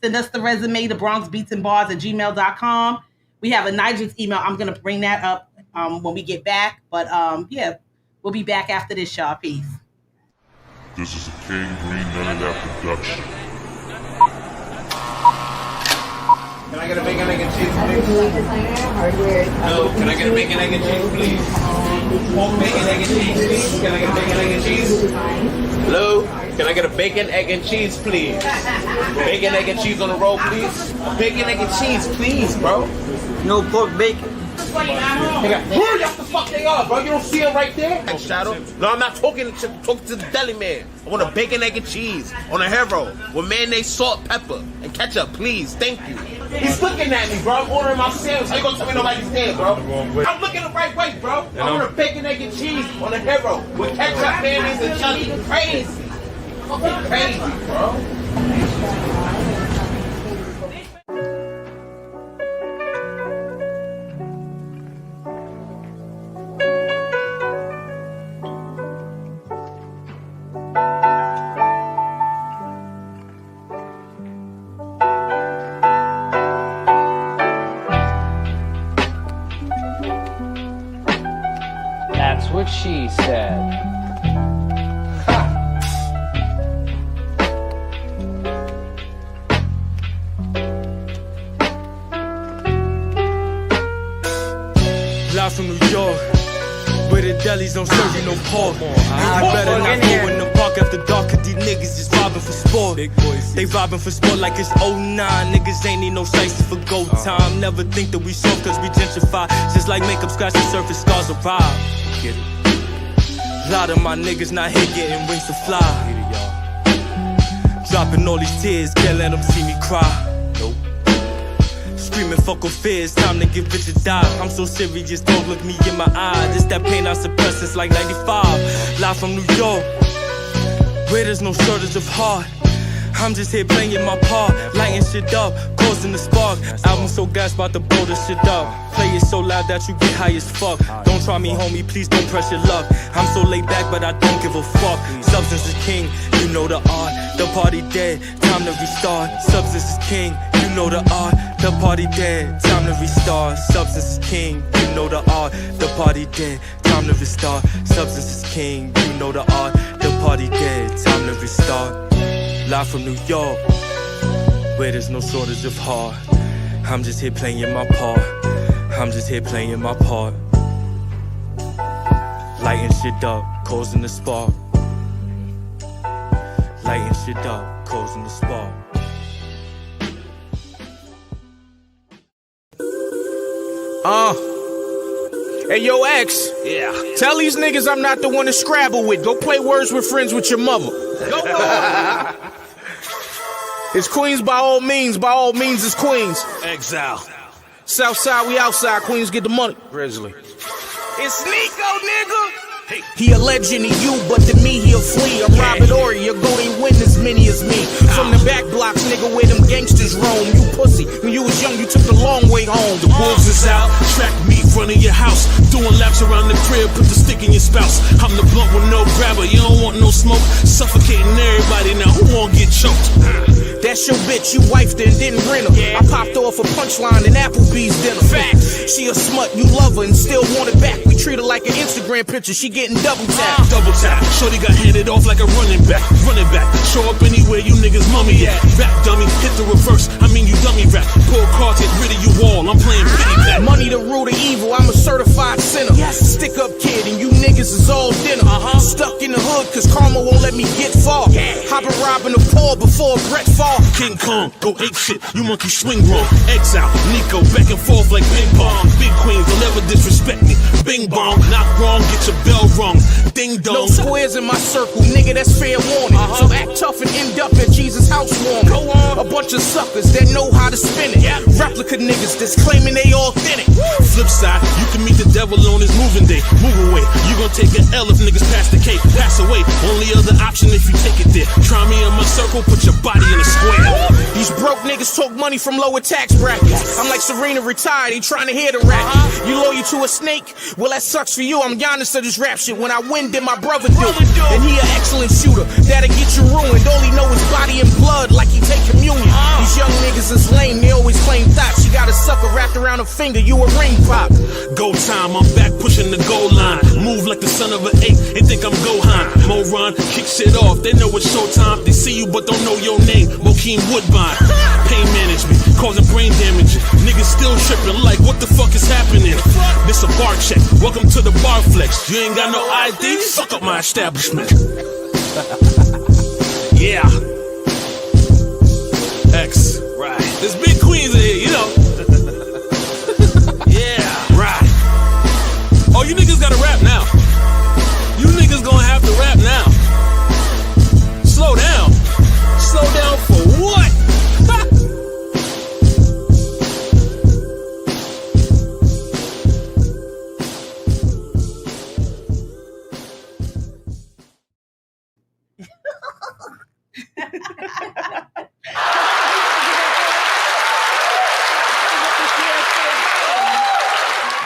send us the resume to BronxBeatsandBars@gmail.com. We have a Nigel's email. I'm going to bring that up when we get back. But yeah, we'll be back after this, y'all. Peace. This is a King Green None of That production. Can I get a bacon, egg, and cheese, please? No, can I get a bacon, egg, and cheese, please? Bacon, egg, and cheese, please? Can I get a bacon, egg, and cheese? Hello? Can I get a bacon, egg, and cheese, please? Bacon, egg, and cheese on the roll, please? Bacon, egg, and cheese, please, bro. No pork bacon. Hurry up the fuck they are, bro. You don't see them right there? Shadow? No, I'm not talking to the deli man. I want a bacon, egg, and cheese on a hero with mayonnaise, salt, pepper, and ketchup, please. Thank you. He's looking at me, bro. I'm ordering my sandwich. How you gonna tell me nobody's there, bro? I'm looking the right way, bro. I want a bacon, egg, and cheese on a hero with ketchup, mayonnaise, and chili. Crazy. Fucking crazy, bro. That's what she said. Live from New York, where the delis don't serve you no pork. I better not go in the park after dark, cause these niggas just vibing for sport. They vibing for sport like it's 09. Niggas ain't need no slices for go time. Never think that we soft cause we gentrify. Just like makeup scratch the surface, scars arrive. Get it? A lot of my niggas not here getting wings to fly. Dropping all these tears, can't let them see me cry. Nope. Screaming fuck off fears, time to give bitch a die. I'm so serious, don't look me in my eye. This that pain I suppress since like 95. Live from New York, where there's no shortage of heart. I'm just here playing my part, lighting shit up, causing the spark. Album so gas, about to blow this shit up. Play it so loud that you get high as fuck. Don't try me, homie, please don't press your luck. I'm so laid back, but I don't give a fuck. Substance is king, you know the art. The party dead, time to restart. Substance is king, you know the art. The party dead, time to restart. Substance is king, you know the art. The party dead, time to restart. Substance is king, you know the art. The party dead, time to restart. Live from New York, where there's no shortage of heart. I'm just here playing my part. I'm just here playing my part. Lighting shit up, causing the spark. Lighting shit up, causing the spark. Hey, yo, X. Yeah. Tell these niggas I'm not the one to scrabble with. Go play Words with Friends with your mother. Go on. It's Queens by all means. By all means, it's Queens. Exile. Southside, we outside. Queens get the money. Grizzly. It's Nico, nigga. Hey. He a legend to you, but to me he'll flee. I'm Robert Ory, you're going to win as many as me. From the back blocks, nigga, where them gangsters roam. You pussy, when you was young, you took the long way home. The wolves is out, track me, front of your house. Doing laps around the crib, put the stick in your spouse. I'm the blunt with no grabber, you don't want no smoke. Suffocating everybody, now who won't get choked? That's your bitch, you wifed her and didn't rent her. I popped off a punchline in Applebee's dinner. Facts. She a smut, you love her and still want it back. We treat her like an Instagram picture, she getting double tap. Double tap, shorty got handed off like a running back. Running back, show up anywhere you niggas mummy at. Rap dummy, hit the reverse, I mean you dummy rap. Pull cards, get rid of you all, I'm playing pity pat. Money the root of evil, I'm a certified sinner. Stick up kid and you niggas is all dinner. Stuck in the hood cause karma won't let me get far. Hopping robbing the poor before Brett fall. King Kong, go ape shit, you monkey swing wrong. Exile, Nico, back and forth like ping pong. Big queens, don't ever disrespect me. Bing bong, knock wrong, get your bell rung. Ding dong. No squares in my circle, nigga, that's fair warning. So act tough and end up at Jesus' housewarming. A bunch of suckers that know how to spin it. Replica niggas that's claiming they authentic. Flip side, you can meet the devil on his moving day. Move away, you gon' take an L if niggas pass the cake. Pass away, only other option if you take it there. Try me in my circle, put your body in a square. These broke niggas talk money from lower tax brackets. I'm like Serena retired, ain't trying to hear the rap. You loyal to a snake? Well, that sucks for you. I'm Giannis of this rap shit. When I win, then my brother do. And he an excellent shooter, that'll get you ruined. All he know is body and blood like he take communion. These young niggas is lame, they always claim thoughts. she got a sucker wrapped around her finger, you a ring pop. Go time, I'm back pushing the goal line. Move like the son of an 8, they think I'm Gohan. Moron, kick shit off, they know it's showtime. They see you but don't know your name, Bokeem Woodbine. Pain management, causing brain damage. Niggas still tripping like, what the fuck is happening? This a bar check, welcome to the bar flex. You ain't got no ID, fuck up my establishment. Yeah. X. Right. There's big queens in here, you know. Yeah. Right. Oh, you niggas gotta rap now. You niggas gonna have to rap now. Slow down. Slow down for what?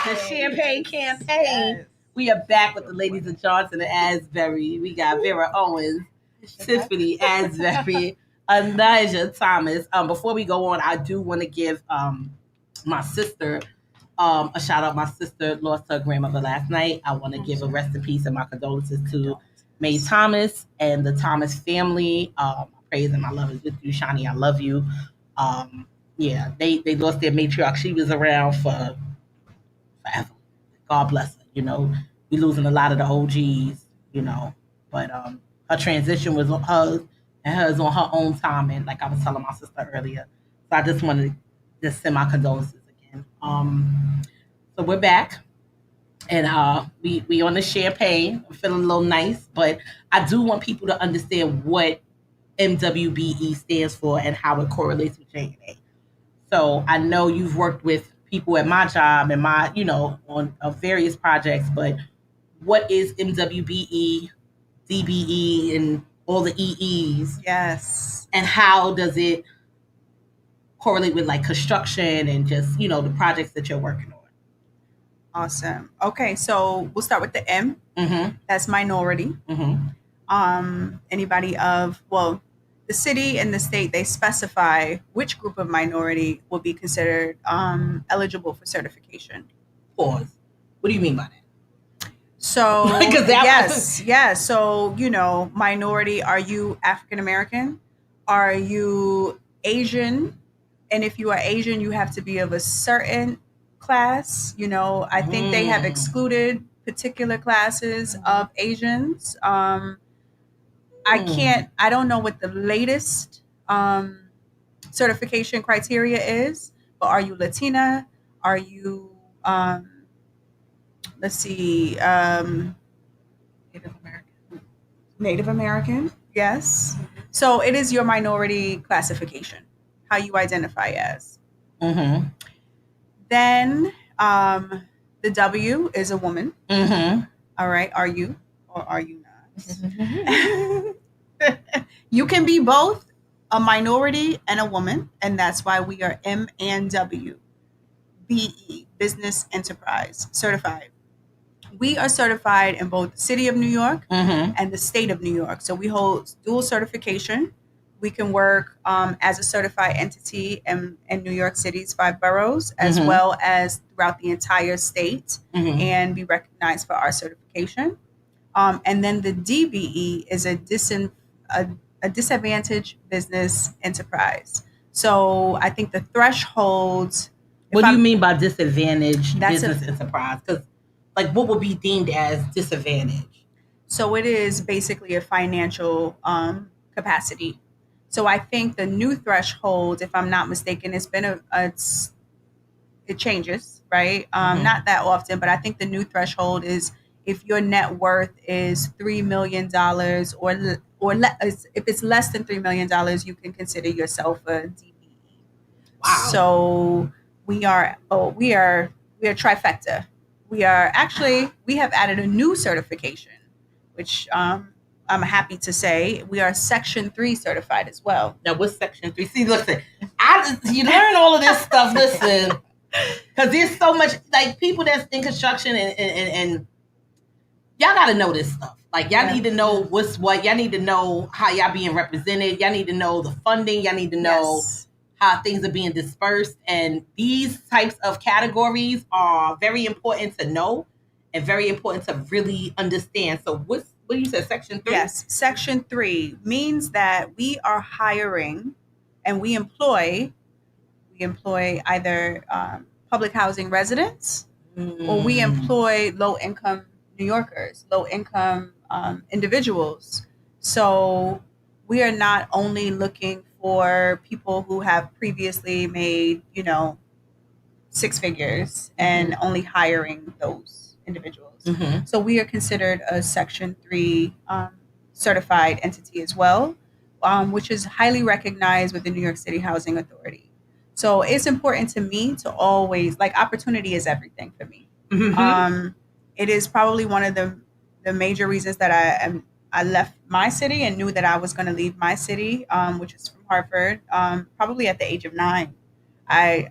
The champagne campaign. Yes. We are back with the ladies of Johnson and Asbury. We got Vera Owens, Tiffany Asbury, Anaja Thomas. Before we go on, I do want to give my sister a shout out. My sister lost her grandmother last night. I want to give a rest in peace and my condolences to Mae Thomas and the Thomas family. Praise and my love is with you, Shani. I love you. Yeah, they lost their matriarch. She was around for forever. God bless her. You know, we losing a lot of the OGs, you know, but her transition was on hers and hers on her own time. And like I was telling my sister earlier, so I just wanted to just send my condolences again. So we're back and we on the champagne. I'm feeling a little nice, but I do want people to understand what MWBE stands for and how it correlates with J&A. So I know you've worked with people at my job and my, you know, on various projects, but what is MWBE, DBE, and all the EEs? Yes. And how does it correlate with like construction and just, you know, the projects that you're working on? Awesome. Okay, so we'll start with the M. Mm-hmm. That's minority. Mm-hmm. Anybody of, well, the city and the state, they specify which group of minority will be considered eligible for certification. Pause. What do you mean by that? So, yes. So, you know, minority, are you African American? Are you Asian? And if you are Asian, you have to be of a certain class. You know, I think they have excluded particular classes of Asians. I don't know what the latest certification criteria is, but are you Latina? Are you, Native American? Yes. So it is your minority classification, how you identify as. Mm-hmm. Then the W is a woman. Mm-hmm. All right. Are you or are you not? You can be both a minority and a woman, and that's why we are M and W, BE, Business Enterprise Certified. We are certified in both the city of New York and the state of New York. So we hold dual certification. We can work as a certified entity in New York City's 5 boroughs, as well as throughout the entire state, and be recognized for our certification. And then the DBE is a disadvantaged business enterprise. So I think the thresholds. What do you mean by disadvantaged business enterprise? Because like what would be deemed as disadvantage? So it is basically a financial capacity. So I think the new threshold, if I'm not mistaken, it's been it changes, right? Not that often, but I think the new threshold is if your net worth is $3 million if it's less than $3 million, you can consider yourself a DBE. Wow. So we are trifecta. We have added a new certification, which I'm happy to say we are Section 3 certified as well. Now, what's Section 3? See, listen, you learn all of this stuff, listen, because there's so much, like, people that's in construction and y'all got to know this stuff. Like, y'all need to know what's what. Y'all need to know how y'all being represented. Y'all need to know the funding. Y'all need to know how things are being dispersed. And these types of categories are very important to know and very important to really understand. So what you said, Section 3? Yes, Section 3 means that we are hiring and we employ either public housing residents or we employ low-income New Yorkers, low-income individuals. So we are not only looking for people who have previously made, six figures and only hiring those individuals. So we are considered a Section 3 certified entity as well, which is highly recognized with the New York City Housing Authority. So it's important to me to always, opportunity is everything for me. It is probably one of the major reasons that I left my city and knew that I was going to leave my city, which is from Hartford, probably at the age of 9. I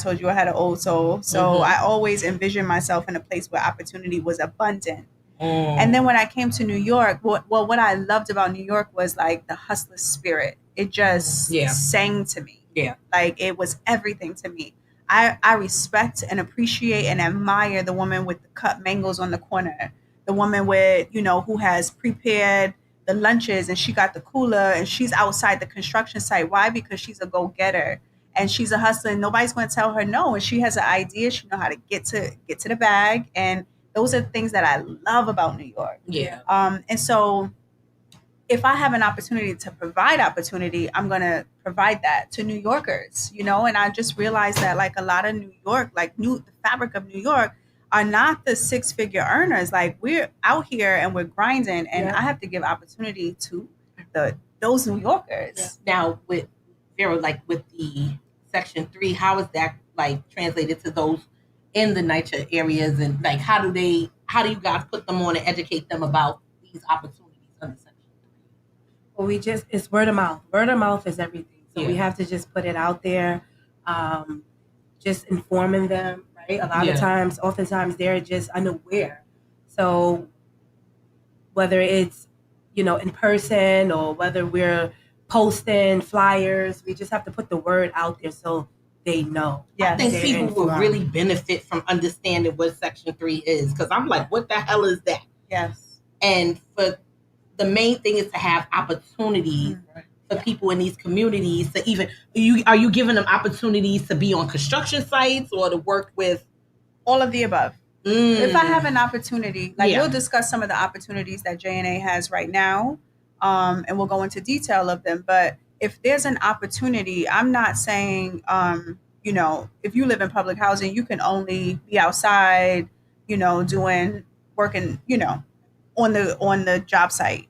told you I had an old soul. So I always envisioned myself in a place where opportunity was abundant. And then when I came to New York, what I loved about New York was the hustler spirit. It just sang to me. Yeah. It was everything to me. I respect and appreciate and admire the woman with the cut mangoes on the corner, the woman with, who has prepared the lunches and she got the cooler and she's outside the construction site. Why? Because she's a go-getter. And she's a hustler and nobody's going to tell her no. And she has an idea. She knows how to get to the bag. And those are the things that I love about New York. Yeah. And so if I have an opportunity to provide opportunity, I'm going to provide that to New Yorkers, and I just realized that a lot of New York, the fabric of New York are not the 6-figure earners. We're out here and we're grinding and I have to give opportunity to those New Yorkers. Now with Vera, with the Section 3, how is that translated to those in the NYCHA areas, and how do you guys put them on and educate them about these opportunities under Section 3? Well, it's word of mouth. Word of mouth is everything. So we have to just put it out there, just informing them, right? Oftentimes they're just unaware. So whether it's, in person or whether we're posting flyers, we just have to put the word out there so they know. I think people will really benefit from understanding what Section 3 is, because I'm what the hell is that? Yes. And for the main thing is to have opportunities for people in these communities to even, are you giving them opportunities to be on construction sites or to work with? All of the above. If I have an opportunity, we'll discuss some of the opportunities that JNA has right now, and we'll go into detail of them. But if there's an opportunity, I'm not saying, if you live in public housing, you can only be outside, working, on the job site.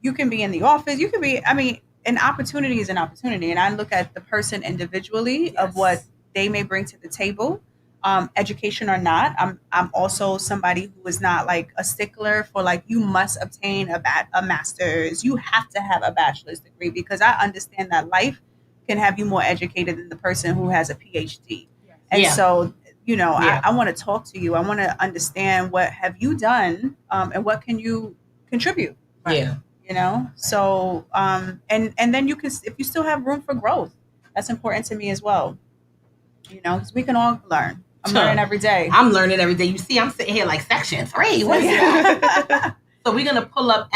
You can be in the office. You can be, an opportunity is an opportunity. And I look at the person individually of what they may bring to the table. Education or not, I'm also somebody who is not a stickler for you must obtain a master's. You have to have a bachelor's degree, because I understand that life can have you more educated than the person who has a PhD. And so, I want to talk to you. I want to understand what have you done, and what can you contribute. Yeah. So and then you can, if you still have room for growth, that's important to me as well. Because we can all learn. I'm learning every day. I'm learning every day. You see, I'm sitting here Section 3. What is that? So we're gonna pull up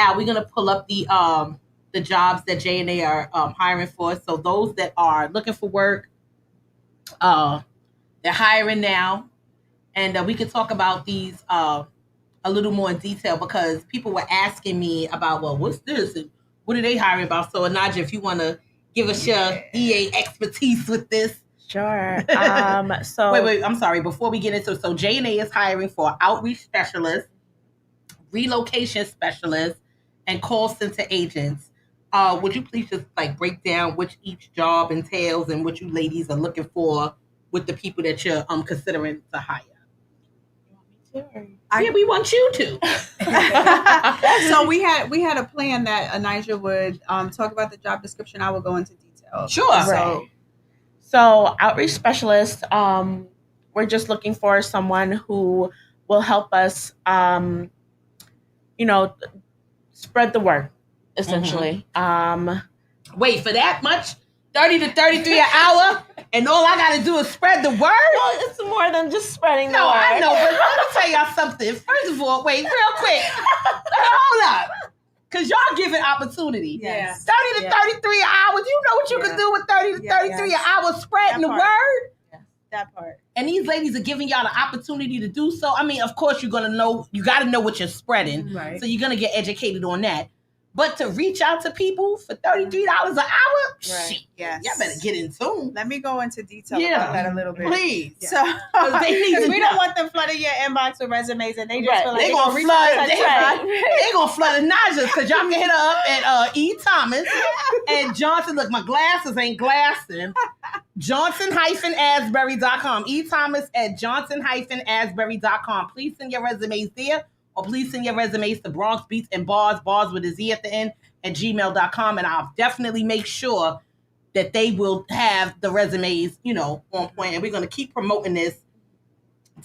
the jobs that JNA are hiring for. So those that are looking for work, they're hiring now, and we can talk about these a little more in detail, because people were asking me about, well, what's this and what are they hiring about? So Anaja, if you want to give us your EA expertise with this. Sure. So wait, I'm sorry. Before we get into it, so JNA is hiring for outreach specialists, relocation specialists, and call center agents. Would you please just break down which each job entails and what you ladies are looking for with the people that you're considering to hire? Yeah, we want you to. So we had a plan that Anaja would talk about the job description. I will go into detail. Sure. So outreach specialist, we're just looking for someone who will help us, spread the word, essentially. Wait, for that much? $30 to $33 an hour, and all I got to do is spread the word? No, it's more than just spreading the word. No, I know, but let me tell y'all something. First of all, wait, real quick. Hold up. Because y'all giving opportunity. Yes. 30 to 33 an hour. Do you know what you can do with 30 to 33 an hour spreading the word? That part. And these ladies are giving y'all the opportunity to do so. I mean, of course, you got to know what you're spreading. Right. So you're going to get educated on that. But to reach out to people for $33 an hour, shit, yes. y'all better get in tune. Let me go into detail about that a little bit. Please. So, because we don't want them flooding your inbox with resumes, and they just feel like they're gonna flood. They're gonna flood Naja's because y'all can hit her up at E. Thomas and Johnson. Look, my glasses ain't glassing. Johnson-Asbury.com. E. Thomas at Johnson-Asbury.com. Please send your resumes there. Or please send your resumes to Bronx Beats and Barz with a Z at the end, at gmail.com. And I'll definitely make sure that they will have the resumes, on point. And we're going to keep promoting this.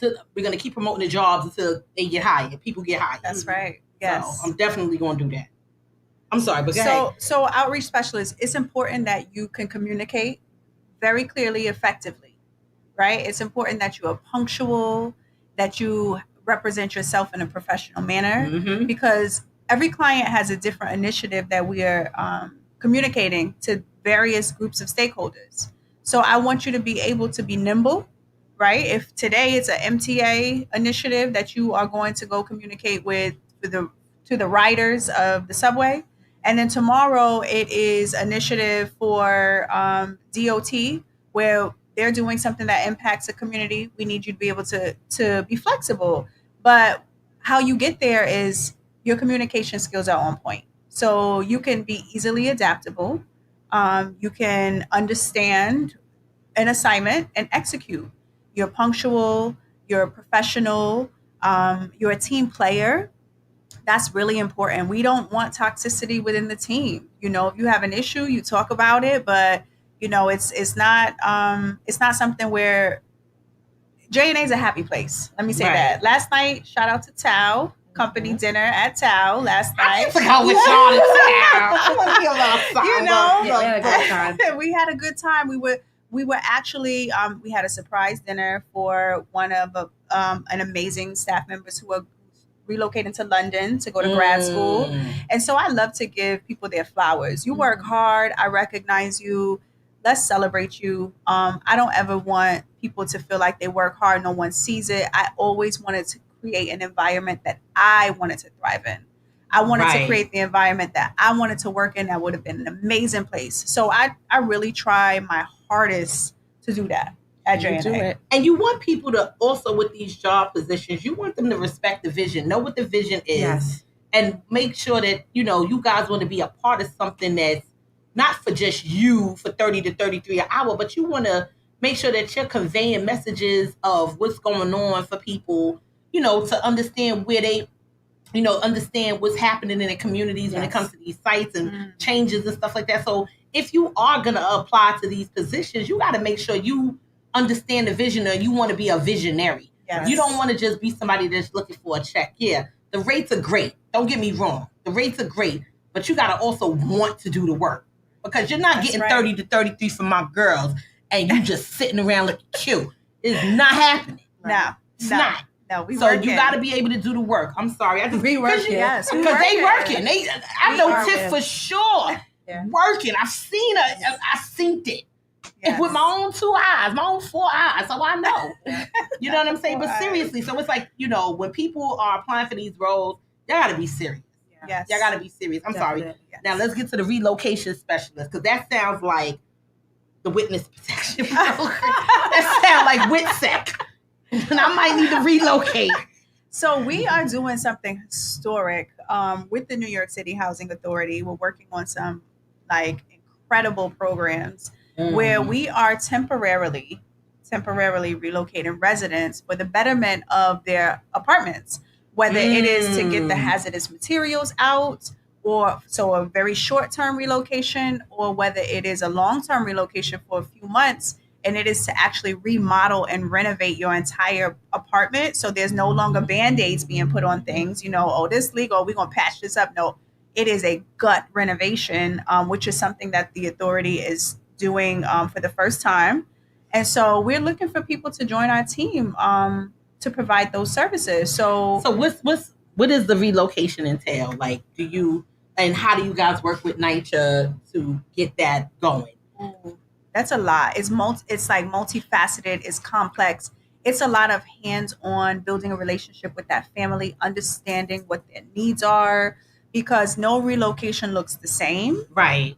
We're going to keep promoting the jobs until they get hired. People get hired. That's right. Yes. So I'm definitely going to do that. I'm sorry, but go ahead. So outreach specialists, it's important that you can communicate very clearly, effectively, right? It's important that you are punctual, that you represent yourself in a professional manner, because every client has a different initiative that we are communicating to various groups of stakeholders. So I want you to be able to be nimble, right? If today it's an MTA initiative that you are going to go communicate to the riders of the subway, and then tomorrow it is initiative for DOT where they're doing something that impacts the community, we need you to be able to be flexible. But how you get there is your communication skills are on point. So you can be easily adaptable. You can understand an assignment and execute. You're punctual. You're professional. You're a team player. That's really important. We don't want toxicity within the team. If you have an issue, you talk about it, but it's not something where J&A is a happy place. Let me say that. Last night, shout out to Tao. Company dinner at Tao last night. I forgot with Sean and Tao. I want to be a little we had a good time. We were actually we had a surprise dinner for one of an amazing staff members who are relocating to London to go to grad school. And so I love to give people their flowers. You work hard. I recognize you. Let's celebrate you. I don't ever want people to feel like they work hard. No one sees it. I always wanted to create an environment that I wanted to thrive in. I wanted to create the environment that I wanted to work in. That would have been an amazing place. So I really try my hardest to do that at J&A. And you want people to also, with these job positions, you want them to respect the vision, know what the vision is, and make sure that, you guys want to be a part of something that's not for just you for 30 to 33 an hour, but you want to make sure that you're conveying messages of what's going on for people, to understand where they, understand what's happening in the communities when it comes to these sites and changes and stuff like that. So if you are going to apply to these positions, you got to make sure you understand the vision, or you want to be a visionary. You don't want to just be somebody that's looking for a check. Yeah, the rates are great. Don't get me wrong. The rates are great, but you got to also want to do the work, because you're not getting 30 to 33 from my girls and you just sitting around looking cute. It's not happening. No, it's not. No, you got to be able to do the work. I'm sorry, I just working. Yes, because they working. I know Tiff for sure working. I've seen her. I seen it with my own 2 eyes, my own 4 eyes. So I know. You know what I'm saying? But seriously, so it's like, when people are applying for these roles, they got to be serious. Yes. Y'all got to be serious. I'm sorry. Yes. Now let's get to the relocation specialist, because that sounds like the witness protection program. That sounds like WITSEC. And I might need to relocate. So we are doing something historic with the New York City Housing Authority. We're working on some incredible programs where we are temporarily relocating residents for the betterment of their apartments, whether it is to get the hazardous materials out, or so a very short-term relocation, or whether it is a long-term relocation for a few months, and it is to actually remodel and renovate your entire apartment. So there's no longer Band-Aids being put on things, this legal, we're going to patch this up. No, it is a gut renovation, which is something that the authority is doing for the first time. And so we're looking for people to join our team to provide those services. So what does the relocation entail? Like, and how do you guys work with NYCHA to get that going? That's a lot. It's like multifaceted. It's complex. It's a lot of hands-on building a relationship with that family, understanding what their needs are, because no relocation looks the same. Right.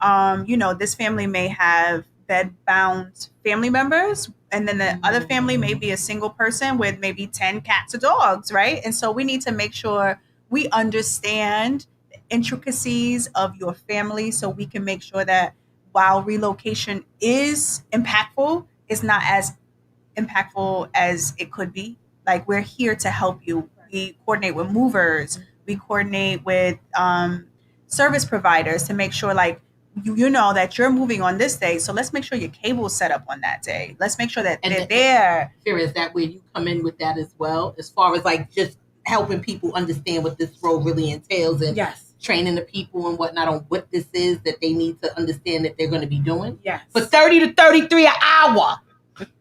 This family may have bed-bound family members, and then the other family may be a single person with maybe 10 cats or dogs, right? And so we need to make sure we understand the intricacies of your family so we can make sure that while relocation is impactful, it's not as impactful as it could be. Like, we're here to help you. We coordinate with movers. We coordinate with service providers to make sure, like, you know that you're moving on this day. So let's make sure your cable's set up on that day. Let's make sure that they're there. Is that where you come in with that as well? As far as like just helping people understand what this role really entails and training the people and whatnot on what this is that they need to understand that they're going to be doing. Yes. For $30 to $33 an hour.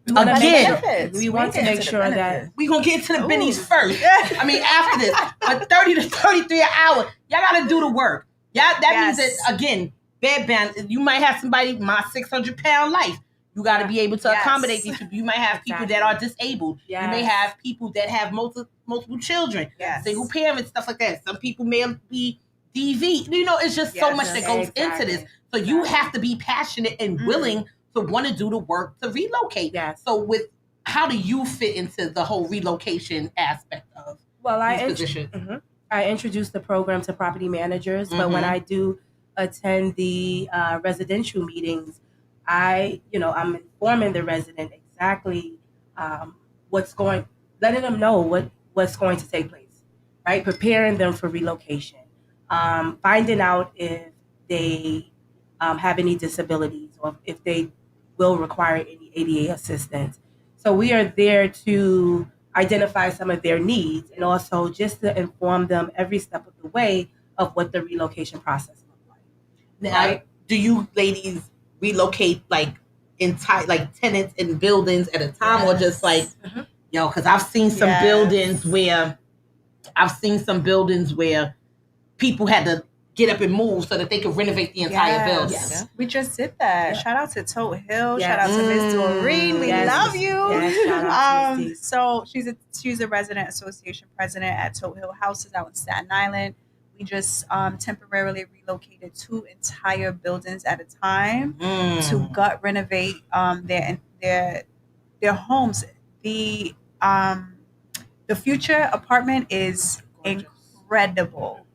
Again, we want to make sure that we're going to get to the bennies first. I mean, after this. But $30 to $33 an hour, y'all got to do the work. That means that, again, bedbound, you might have somebody, my 600-pound life. You got to be able to accommodate these people. You might have people that are disabled. You may have people that have multiple children, single parents, stuff like that. Some people may be DV. It's just so much that goes into this. So you have to be passionate and willing to want to do the work to relocate. So how do you fit into the whole relocation aspect of these positions? I introduced the program to property managers, but when I do attend the residential meetings, I'm informing the resident exactly letting them know what's going to take place, right? Preparing them for relocation, finding out if they have any disabilities or if they will require any ADA assistance. So we are there to identify some of their needs and also just to inform them every step of the way of what the relocation process looks like. Now, do you ladies relocate like tenants in buildings at a time, or just like, because I've seen some buildings where people had to get up and move so that they could renovate the entire building. We just did that. Shout out to Tote Hill. Shout out to Miss Doreen. We love you. Shout out to so she's a resident association president at Tote Hill Houses out in Staten Island. We just temporarily relocated 2 entire buildings at a time to gut renovate their homes. The future apartment is incredible.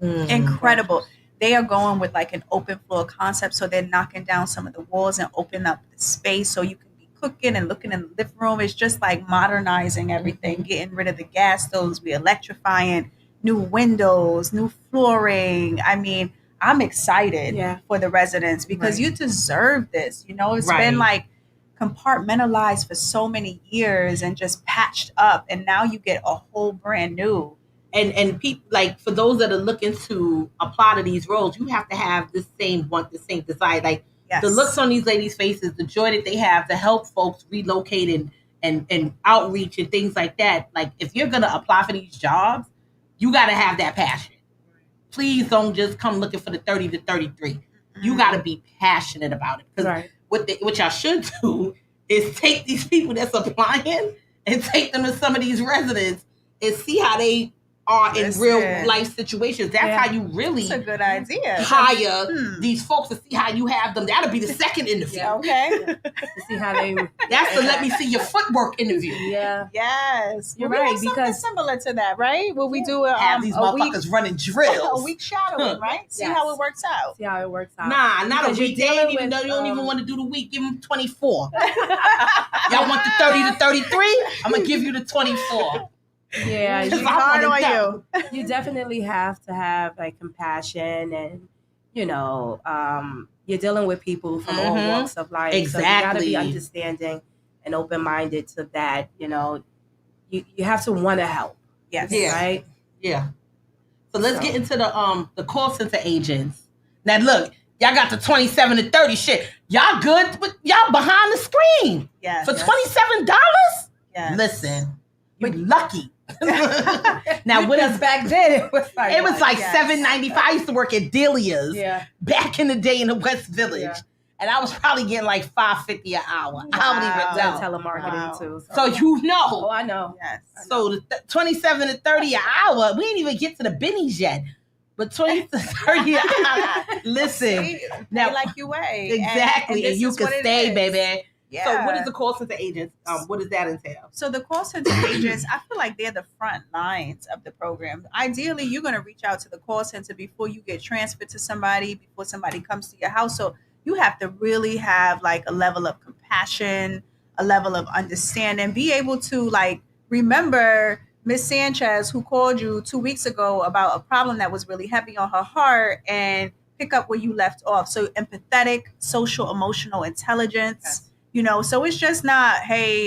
Incredible. They are going with like an open floor concept, so they're knocking down some of the walls and opening up the space so you can be cooking and looking in the living room. It's just like modernizing everything, getting rid of the gas stoves, we electrifying, new windows, new flooring. I mean, I'm excited for the residents because you deserve this. It's been like compartmentalized for so many years and just patched up, and now you get a whole brand new. And people, like, for those that are looking to apply to these roles, you have to have the same desire. Like, the looks on these ladies' faces, the joy that they have to help folks relocate and outreach and things like that. Like, if you're going to apply for these jobs, you got to have that passion. Please don't just come looking for the 30 to 33. You got to be passionate about it. Because what y'all should do is take these people that's applying and take them to some of these residents and see how they are in real life situations. That's how you really That's a good idea. hire these folks, to see how you have them. That'll be the second interview. Okay. To see how they. That's the let me see your footwork interview. Yes. You're We right, have something because similar to that, right? Will we do have these motherfuckers running drills. A week shadowing, right? See how it works out. See how it works out. Nah, not Because a week. They you're ain't dealing even with, know you don't even want to do the week. Give them 24. Y'all want the 30 to 33? I'm gonna give you the 24. Yeah, It's hard on you. You definitely have to have like compassion, and you're dealing with people from all walks of life. So you gotta be understanding and open-minded to that. You have to want to help. Yes. Right. Yeah. So let's get into the call center agents. Now look, Y'all got the 27 to 30 shit. Y'all good, but y'all behind the screen. Yes. For $27? Yes. Listen, you lucky. Now, what is back then? It was like $7.95. I used to work at Delia's back in the day in the West Village. Yeah. And I was probably getting like $5.50 an hour. Wow. I don't even know. Telemarketing too. So you know. Oh, I know. Yes. So the 27 to 30 an hour, we ain't even get to the bennies yet. But 20 to 30 an hour, listen. Now, like you weigh. Exactly. And you can stay, baby. Yeah. So what is the call center agents? What does that entail? So the call center agents, I feel like they're the front lines of the program. Ideally, you're going to reach out to the call center before you get transferred to somebody, before somebody comes to your house. So you have to really have like a level of compassion, a level of understanding, be able to like remember Miss Sanchez who called you 2 weeks ago about a problem that was really heavy on her heart and pick up where you left off. So empathetic, social, emotional intelligence. You know, so it's just not, hey,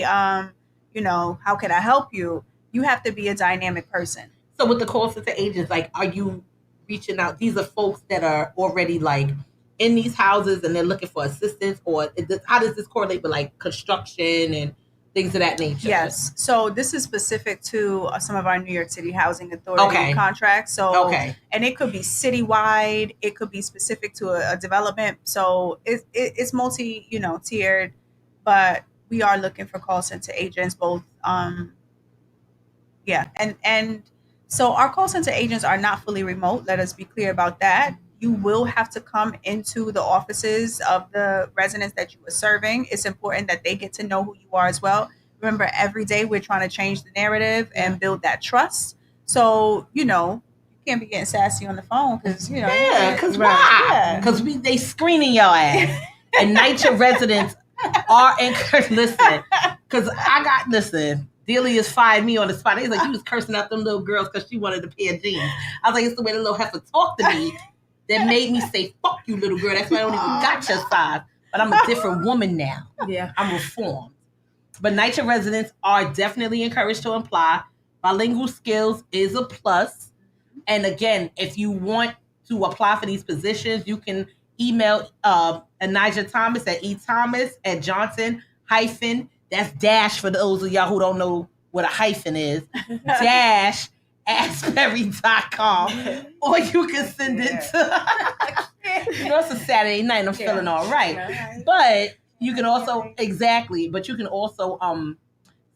you know, how can I help you? You have to be a dynamic person. So with the call center agents, like, are you reaching out? These are folks that are already like in these houses and they're looking for assistance, or how does this correlate with like construction and things of that nature? Yes. So this is specific to some of our New York City Housing Authority contracts. So, and it could be citywide. It could be specific to a development. So it's multi, tiered. But we are looking for call center agents, both. And so our call center agents are not fully remote. Let us be clear about that. You will have to come into the offices of the residents that you are serving. It's important that they get to know who you are as well. Remember, every day we're trying to change the narrative and build that trust. So, you can't be getting sassy on the phone because, Yeah, because why? Because they screening your ass. And NYCHA residents are encouraged. Listen, because Delia's fired me on the spot. He's like, you was cursing out them little girls because she wanted a pair of jeans. I was like, it's the way the little heifer talked to me that made me say, fuck you, little girl. That's why I don't even got your size. But I'm a different woman now. Yeah. I'm reformed. But NYCHA residents are definitely encouraged to apply. Bilingual skills is a plus. And again, if you want to apply for these positions, you can email Anijah Thomas at ethomas@johnson- that's dash for those of y'all who don't know what a hyphen is, -asbury.com, or you can send it to, it's a Saturday night and I'm feeling all right. But you can also, but you can also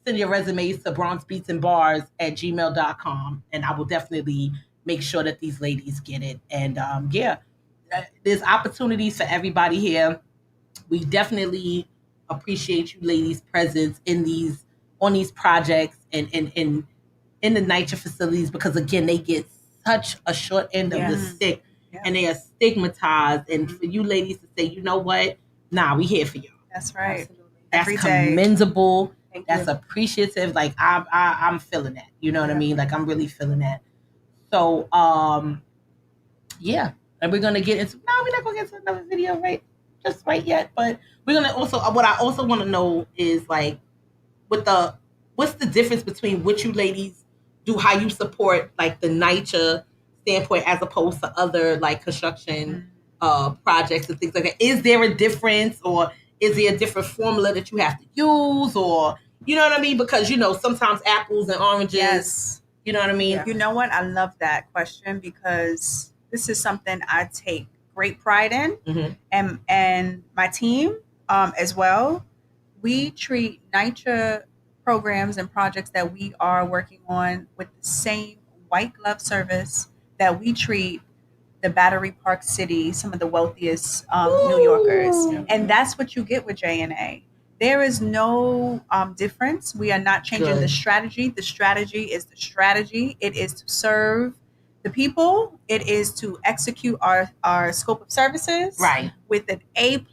send your resumes to bronxbeatsandbars@gmail.com, and I will definitely make sure that these ladies get it. And there's opportunities for everybody here. We definitely appreciate you ladies' presence on these projects and in the NYCHA facilities, because again, they get such a short end of the stick and they are stigmatized. And for you ladies to say, you know what? Nah, we here for you. That's right. Absolutely. That's commendable. That's appreciative. Like I'm feeling that. You know what I mean? Like I'm really feeling that. So and we're gonna get into we're not gonna get into another video just right yet, but we're gonna also what I also want to know is like what's the difference between what you ladies do, how you support like the NYCHA standpoint as opposed to other like construction projects and things like that. Is there a difference, or is there a different formula that you have to use, or you know what I mean? Because sometimes apples and oranges. Yes. You know what I mean? You know what? I love that question because this is something I take great pride in, and my team as well. We treat NYCHA programs and projects that we are working on with the same white glove service that we treat the Battery Park City, some of the wealthiest New Yorkers. And that's what you get with JNA. There is no difference. We are not changing the strategy. The strategy is the strategy. It is to serve the people. It is to execute our scope of services with an A+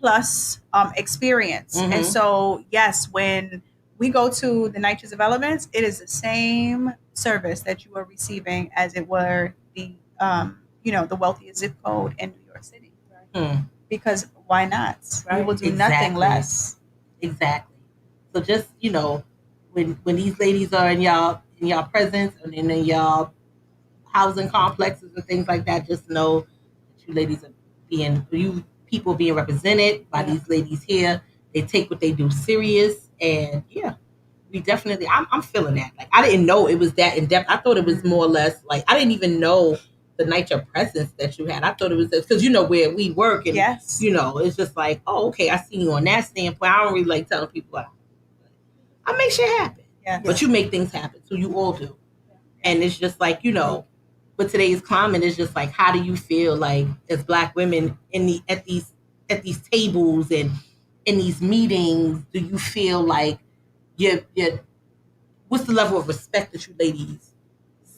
experience. And so, yes, when we go to the NYCHA developments, it is the same service that you are receiving as it were the wealthiest zip code in New York City. Because why not? We will do nothing less. Exactly. So just when these ladies are in y'all presence and in y'all housing complexes and things like that, just know that you ladies are people being represented by these ladies here. They take what they do serious, and we definitely. I'm feeling that. Like, I didn't know it was that in depth. I thought it was more or less like I didn't even know the night your presence that you had. I thought it was because where we work, and it's just like, oh, okay, I see you on that standpoint. I don't really like telling people I make shit happen. But you make things happen, so you all do. And it's just like, but today's climate is just like, how do you feel like as Black women at these tables and in these meetings? Do you feel like what's the level of respect that you ladies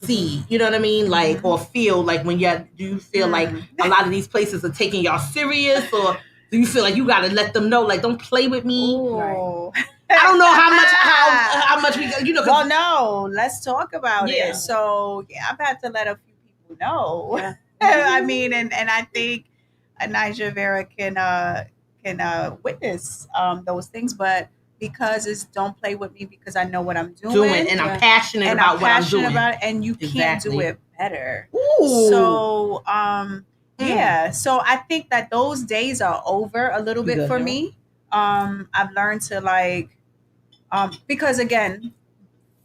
see? You know what I mean? Like, or feel like do you feel like a lot of these places are taking y'all serious, or do you feel like you got to let them know, like, don't play with me? I don't know how much we Well, no, let's talk about it. So I've had to let a few people know. I mean, and I think Niger Vera can witness those things, but because it's don't play with me because I know what I'm doing and I'm passionate about what I'm doing, and you can't do it better. So so I think that those days are over a little bit for me. I've learned to because again,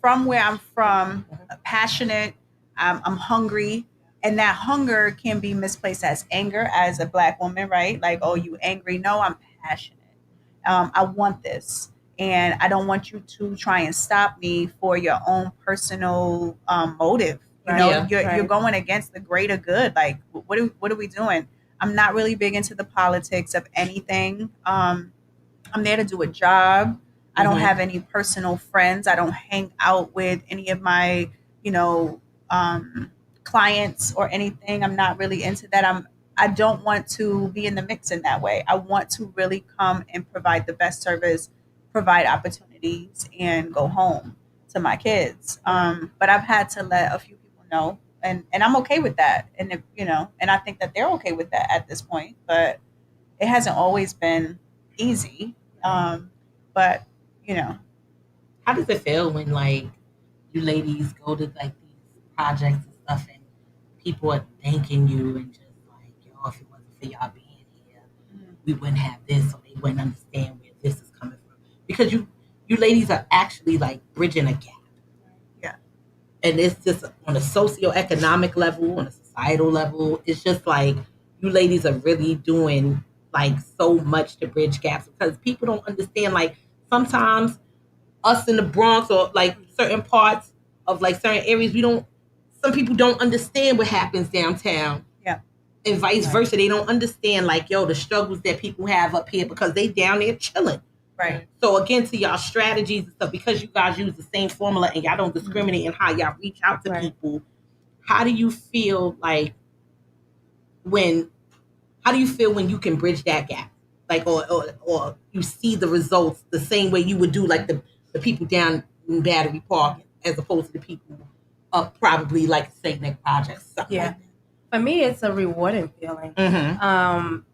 from where I'm from, passionate, I'm hungry, and that hunger can be misplaced as anger as a Black woman, right? Like, oh, you angry? No, I'm passionate. I want this, and I don't want you to try and stop me for your own personal motive. You're going against the greater good. Like, what are we doing? I'm not really big into the politics of anything. I'm there to do a job. I don't have any personal friends. I don't hang out with any of my, clients or anything. I'm not really into that. I don't want to be in the mix in that way. I want to really come and provide the best service, provide opportunities, and go home to my kids. But I've had to let a few people know, and I'm okay with that. And if, and I think that they're okay with that at this point. But it hasn't always been easy. But how does it feel when you ladies go to these projects and stuff, and people are thanking you and just like, yo, if it wasn't for y'all being here, we wouldn't have this, or they wouldn't understand where this is coming from, because you ladies are actually bridging a gap. And it's just on a socioeconomic level, on a societal level, it's just like you ladies are really doing so much to bridge gaps, because people don't understand. Sometimes us in the Bronx, or certain parts of certain areas, some people don't understand what happens downtown. And vice versa. They don't understand the struggles that people have up here, because they down there chilling. Right. So again, to y'all strategies and stuff, because you guys use the same formula and y'all don't discriminate in how y'all reach out to people, how do you feel when you can bridge that gap? Or you see the results the same way you would do the people down in Battery Park, as opposed to the people up probably say next projects. For me, it's a rewarding feeling. When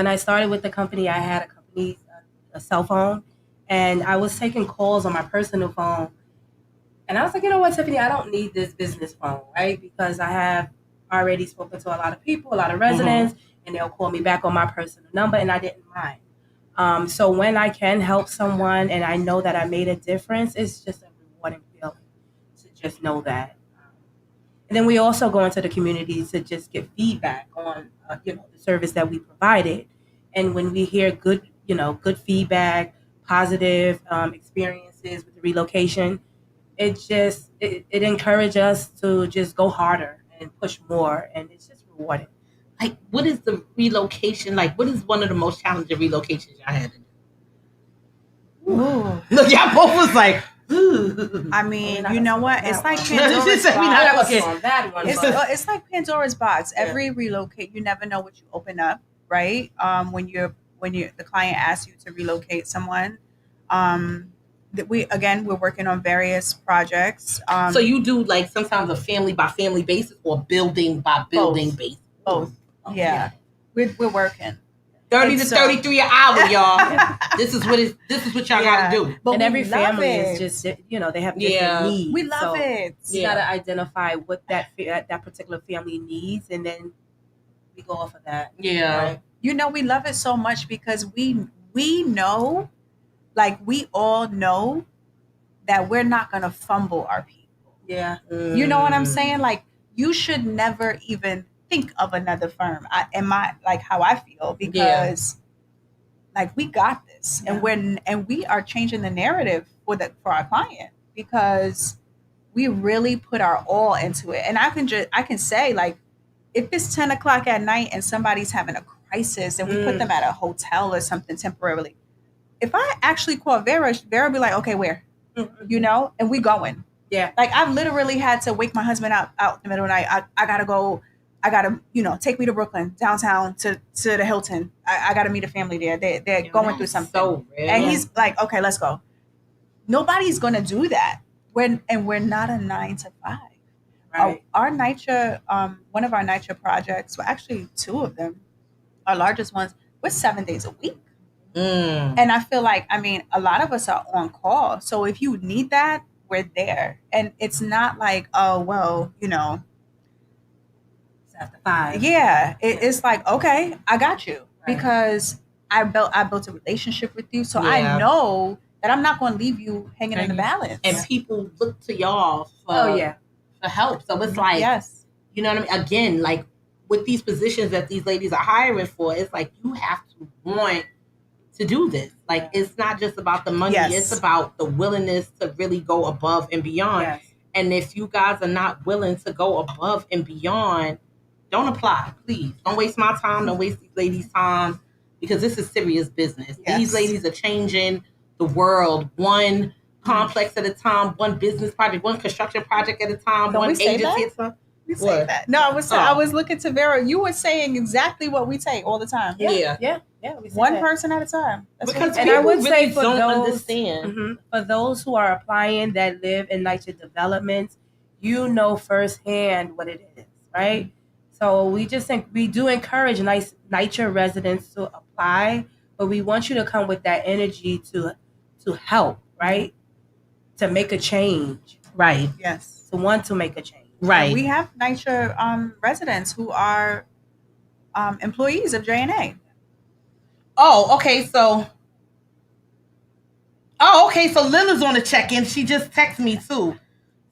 I started with the company, I had a cell phone, and I was taking calls on my personal phone. And I was like, you know what, Tiffany, I don't need this business phone, right? Because I have already spoken to a lot of people, a lot of residents, and they'll call me back on my personal number, and I didn't mind. So when I can help someone and I know that I made a difference, it's just a rewarding feeling to just know that. And then we also go into the community to just get feedback on, the service that we provided. And when we hear good feedback, positive experiences with the relocation, it encourages us to just go harder and push more, and it's just rewarding. What is the relocation like? What is one of the most challenging relocations y'all had to do? Look, y'all both was like, ooh. I mean, you know what? It's like Pandora's box. It's like Pandora's box. Every relocate, you never know what you open up, right? When the client asks you to relocate someone, we're working on various projects. So you do sometimes a family by family basis, or building by building basis? Both. Yeah. We're working 30 to 33 an hour, y'all. This is what y'all gotta do. But every family is just, they have different needs. We love it. You gotta identify what that particular family needs, and then we go off of that. Yeah. Right? You know, we love it so much because we know, like we all know that we're not going to fumble our people. Yeah. You know what I'm saying? Like, you should never even think of another firm. Like how I feel, because like we got this, and we are changing the narrative for our client, because we really put our all into it. And I can say, like, if it's 10 o'clock at night and somebody's having a crisis and we put them at a hotel or something temporarily, if I actually call Vera will be like, okay, where? You know, and we going. Yeah. Like, I've literally had to wake my husband out in the middle of the night. I gotta go. I gotta, take me to Brooklyn, downtown to the Hilton. I gotta meet a family there. They're going through something. So real. And he's like, okay, let's go. Nobody's gonna do that. We're not a 9 to 5. Right. Our NYCHA, one of our NYCHA projects, well, actually 2 of them, our largest ones, we're 7 days a week. And I feel like, a lot of us are on call. So if you need that, we're there. And it's not like, oh, well, it's after 5. Yeah. It's like, okay, I got you. Right. Because I built a relationship with you. So I know that I'm not going to leave you hanging in the balance. And people look to y'all for help. So it's like, you know what I mean? Again, like with these positions that these ladies are hiring for, it's like you have to want to do this. Like, it's not just about the money. It's about the willingness to really go above and beyond. And if you guys are not willing to go above and beyond, don't apply, please. Don't waste my time. Don't waste these ladies' time, because this is serious business. These ladies are changing the world one complex at a time, one business project, one construction project at a time, one agency at a time. We say that. No, I was looking to Vera. You were saying exactly what we say all the time. Yeah. We one person at a time. That's because and I would say for don't those, understand. For those who are applying that live in NYCHA developments, you know firsthand what it is, right? So we just think we do encourage NYCHA residents to apply, but we want you to come with that energy to help, right? To make a change, right? Yes, to want to make a change. Right. And we have NYCHA residents who are employees of J&A. Oh, okay. So Lil is on the check-in. She just texted me too.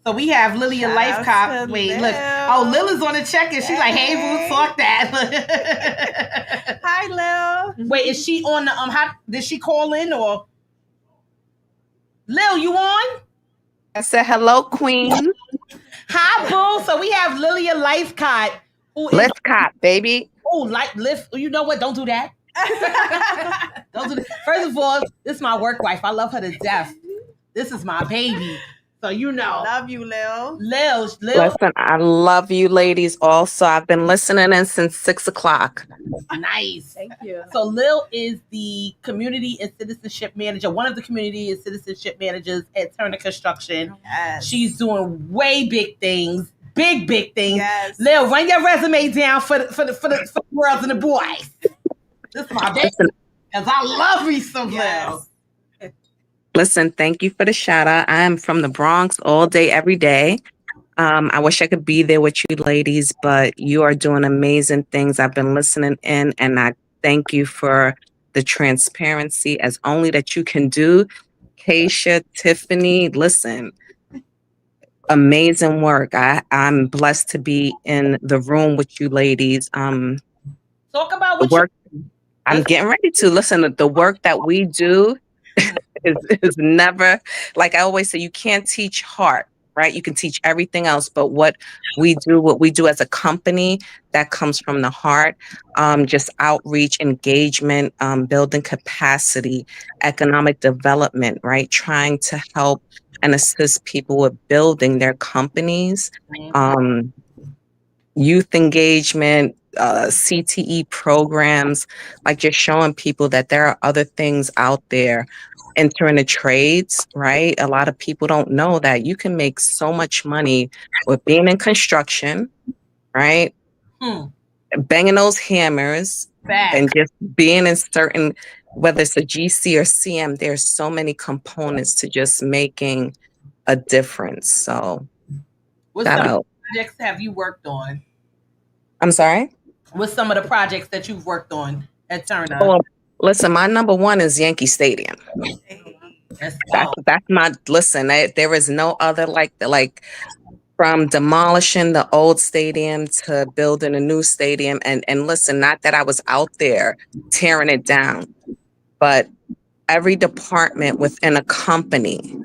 So we have Lily, a life cop. Wait, Lil. look. Oh, Lil is on the check-in. She's like, hey, boo, talk that. Hi, Lil. Wait, is she on the did she call in or? Lil, you on? I said, hello, queen. Hi, boo. So we have Lily, a life cop. Lift cop, baby. Oh, lift. You know what? Don't do that. Don't do that. First of all, this is my work wife. I love her to death. This is my baby. So you know. Love you, Lil. Lil. Listen, I love you ladies also. I've been listening in since 6 o'clock. Nice. Thank you. So Lil is the community and citizenship manager, one of the community and citizenship managers at Turner Construction. Yes. She's doing way big things. Big things. Yes. Lil, run your resume down for the girls and the boys. This is my baby. Because I love me some Lil. Listen, thank you for the shout out. I am from the Bronx all day, every day. I wish I could be there with you ladies, but you are doing amazing things. I've been listening in, and I thank you for the transparency as only that you can do. Keisha, Tiffany, listen, amazing work. I'm blessed to be in the room with you ladies. Talk about the work. I'm getting ready to listen. The work that we do is never, like I always say, you can't teach heart, right? You can teach everything else, but what we do as a company, that comes from the heart. Just outreach, engagement, building capacity, economic development, right? Trying to help and assist people with building their companies, youth engagement, CTE programs, like just showing people that there are other things out there. Entering the trades, right? A lot of people don't know that you can make so much money with being in construction, right? Banging those hammers and just being in certain, whether it's a GC or CM, there's so many components to just making a difference. So, what projects have you worked on? I'm sorry? What's some of the projects that you've worked on? at Turner? Well, listen, my number one is Yankee Stadium. That's my listen. There is no other like from demolishing the old stadium to building a new stadium. And listen, not that I was out there tearing it down, but every department within a company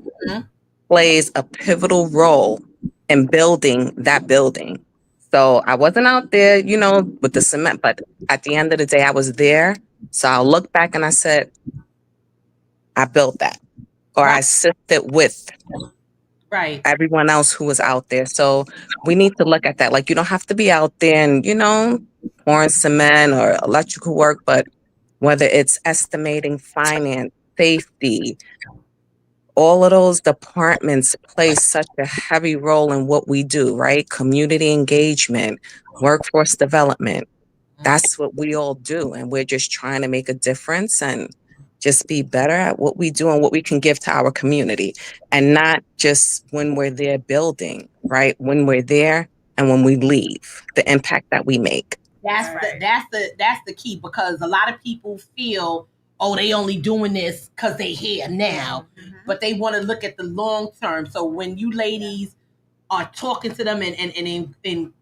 plays a pivotal role in building that building. So I wasn't out there, with the cement, but at the end of the day, I was there. So I'll look back and I said, I built that, or I assisted with everyone else who was out there. So we need to look at that. Like, you don't have to be out there and, pouring cement or electrical work, but whether it's estimating, finance, safety, all of those departments play such a heavy role in what we do, right? Community engagement, workforce development. That's what we all do. And we're just trying to make a difference and just be better at what we do and what we can give to our community. And not just when we're there building, right? When we're there and when we leave, the impact that we make. That's the key, because a lot of people feel, oh, they only doing this because they here now, but they want to look at the long term. So when you ladies are talking to them and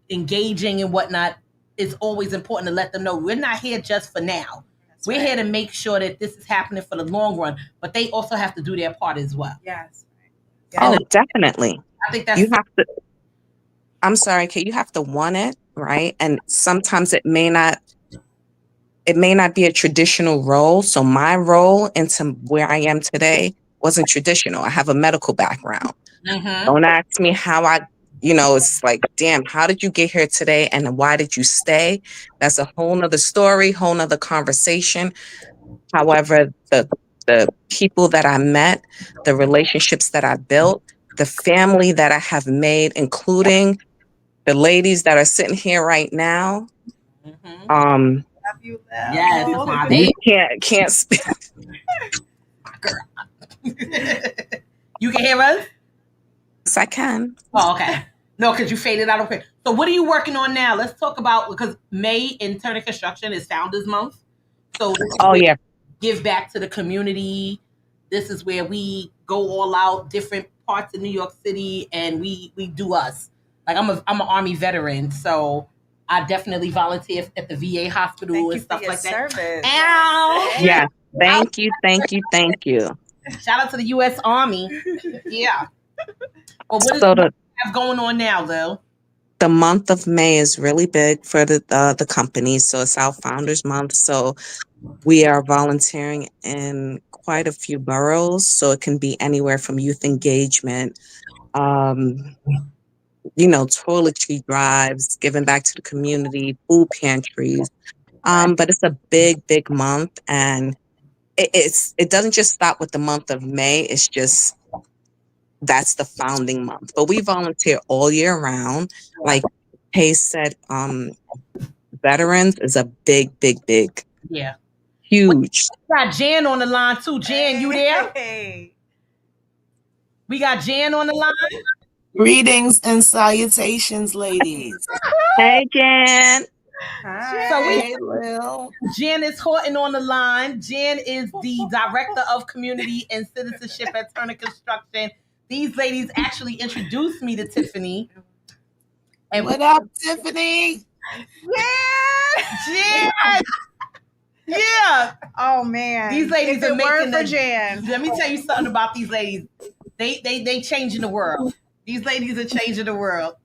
engaging and whatnot, it's always important to let them know we're not here just for now. We're here to make sure that this is happening for the long run, but they also have to do their part as well. Yes. Oh, definitely. I think that's you have to. I'm sorry, Kate. You have to want it, right? And sometimes it may not be a traditional role. So my role into where I am today wasn't traditional. I have a medical background. Don't ask me how it's like, damn, how did you get here today? And why did you stay? That's a whole nother story, whole nother conversation. However, the people that I met, the relationships that I built, the family that I have made, including the ladies that are sitting here right now. Yes, it's my baby. Can't speak. You can hear us? Yes, I can. Oh, okay. No, because you faded out. Okay. So what are you working on now? Let's talk about, because May in Turner Construction is Founders Month. So give back to the community. This is where we go all out, different parts of New York City, and we do us. Like I'm an Army veteran, so I definitely volunteer at the VA hospital and stuff like that. Ow! Yeah. Thank you. Shout out to the U.S. Army. Yeah. Well, what is have going on now, though? The month of May is really big for the company. So it's our Founders Month. So we are volunteering in quite a few boroughs. So it can be anywhere from youth engagement, toiletry drives, giving back to the community, food pantries. But it's a big, big month. And it doesn't just stop with the month of May. It's just, that's the founding month. But we volunteer all year round. Like Kay said, veterans is a big, big, big. Yeah. Huge. We got Jan on the line too. Jan, you there? Hey. We got Jan on the line. Greetings and salutations, ladies. Hey, Jan. Hi. So Jan is Horton on the line. Jan is the Director of Community and Citizenship at Turner Construction. These ladies actually introduced me to Tiffany. And what up, Tiffany? Jan! Yeah. Oh man. These ladies are making for Jan. Let me tell you something about these ladies. They changing the world. These ladies are changing the world.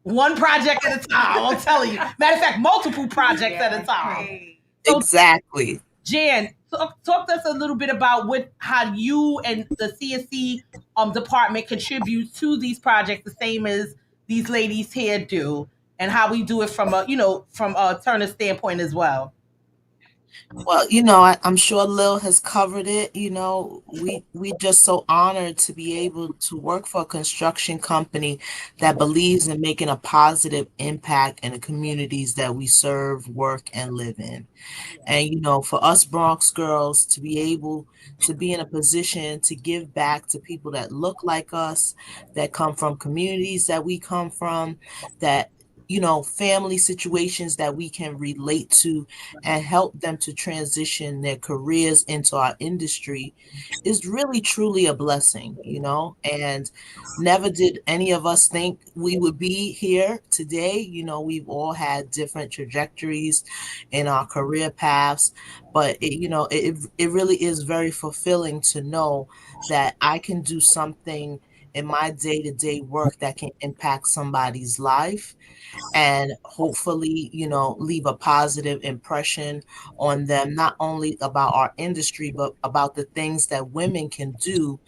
One project at a time, I'm telling you. Matter of fact, multiple projects at a time. So, exactly. Jan, talk to us a little bit about how you and the CSC department contribute to these projects, the same as these ladies here do, and how we do it from a Turner standpoint as well. Well, I'm sure Lil has covered it. We just so honored to be able to work for a construction company that believes in making a positive impact in the communities that we serve, work, and live in. And, for us Bronx girls to be able to be in a position to give back to people that look like us, that come from communities that we come from, that family situations that we can relate to and help them to transition their careers into our industry is really truly a blessing, and never did any of us think we would be here today. We've all had different trajectories in our career paths, but it really is very fulfilling to know that I can do something in my day-to-day work that can impact somebody's life and hopefully, leave a positive impression on them, not only about our industry, but about the things that women can do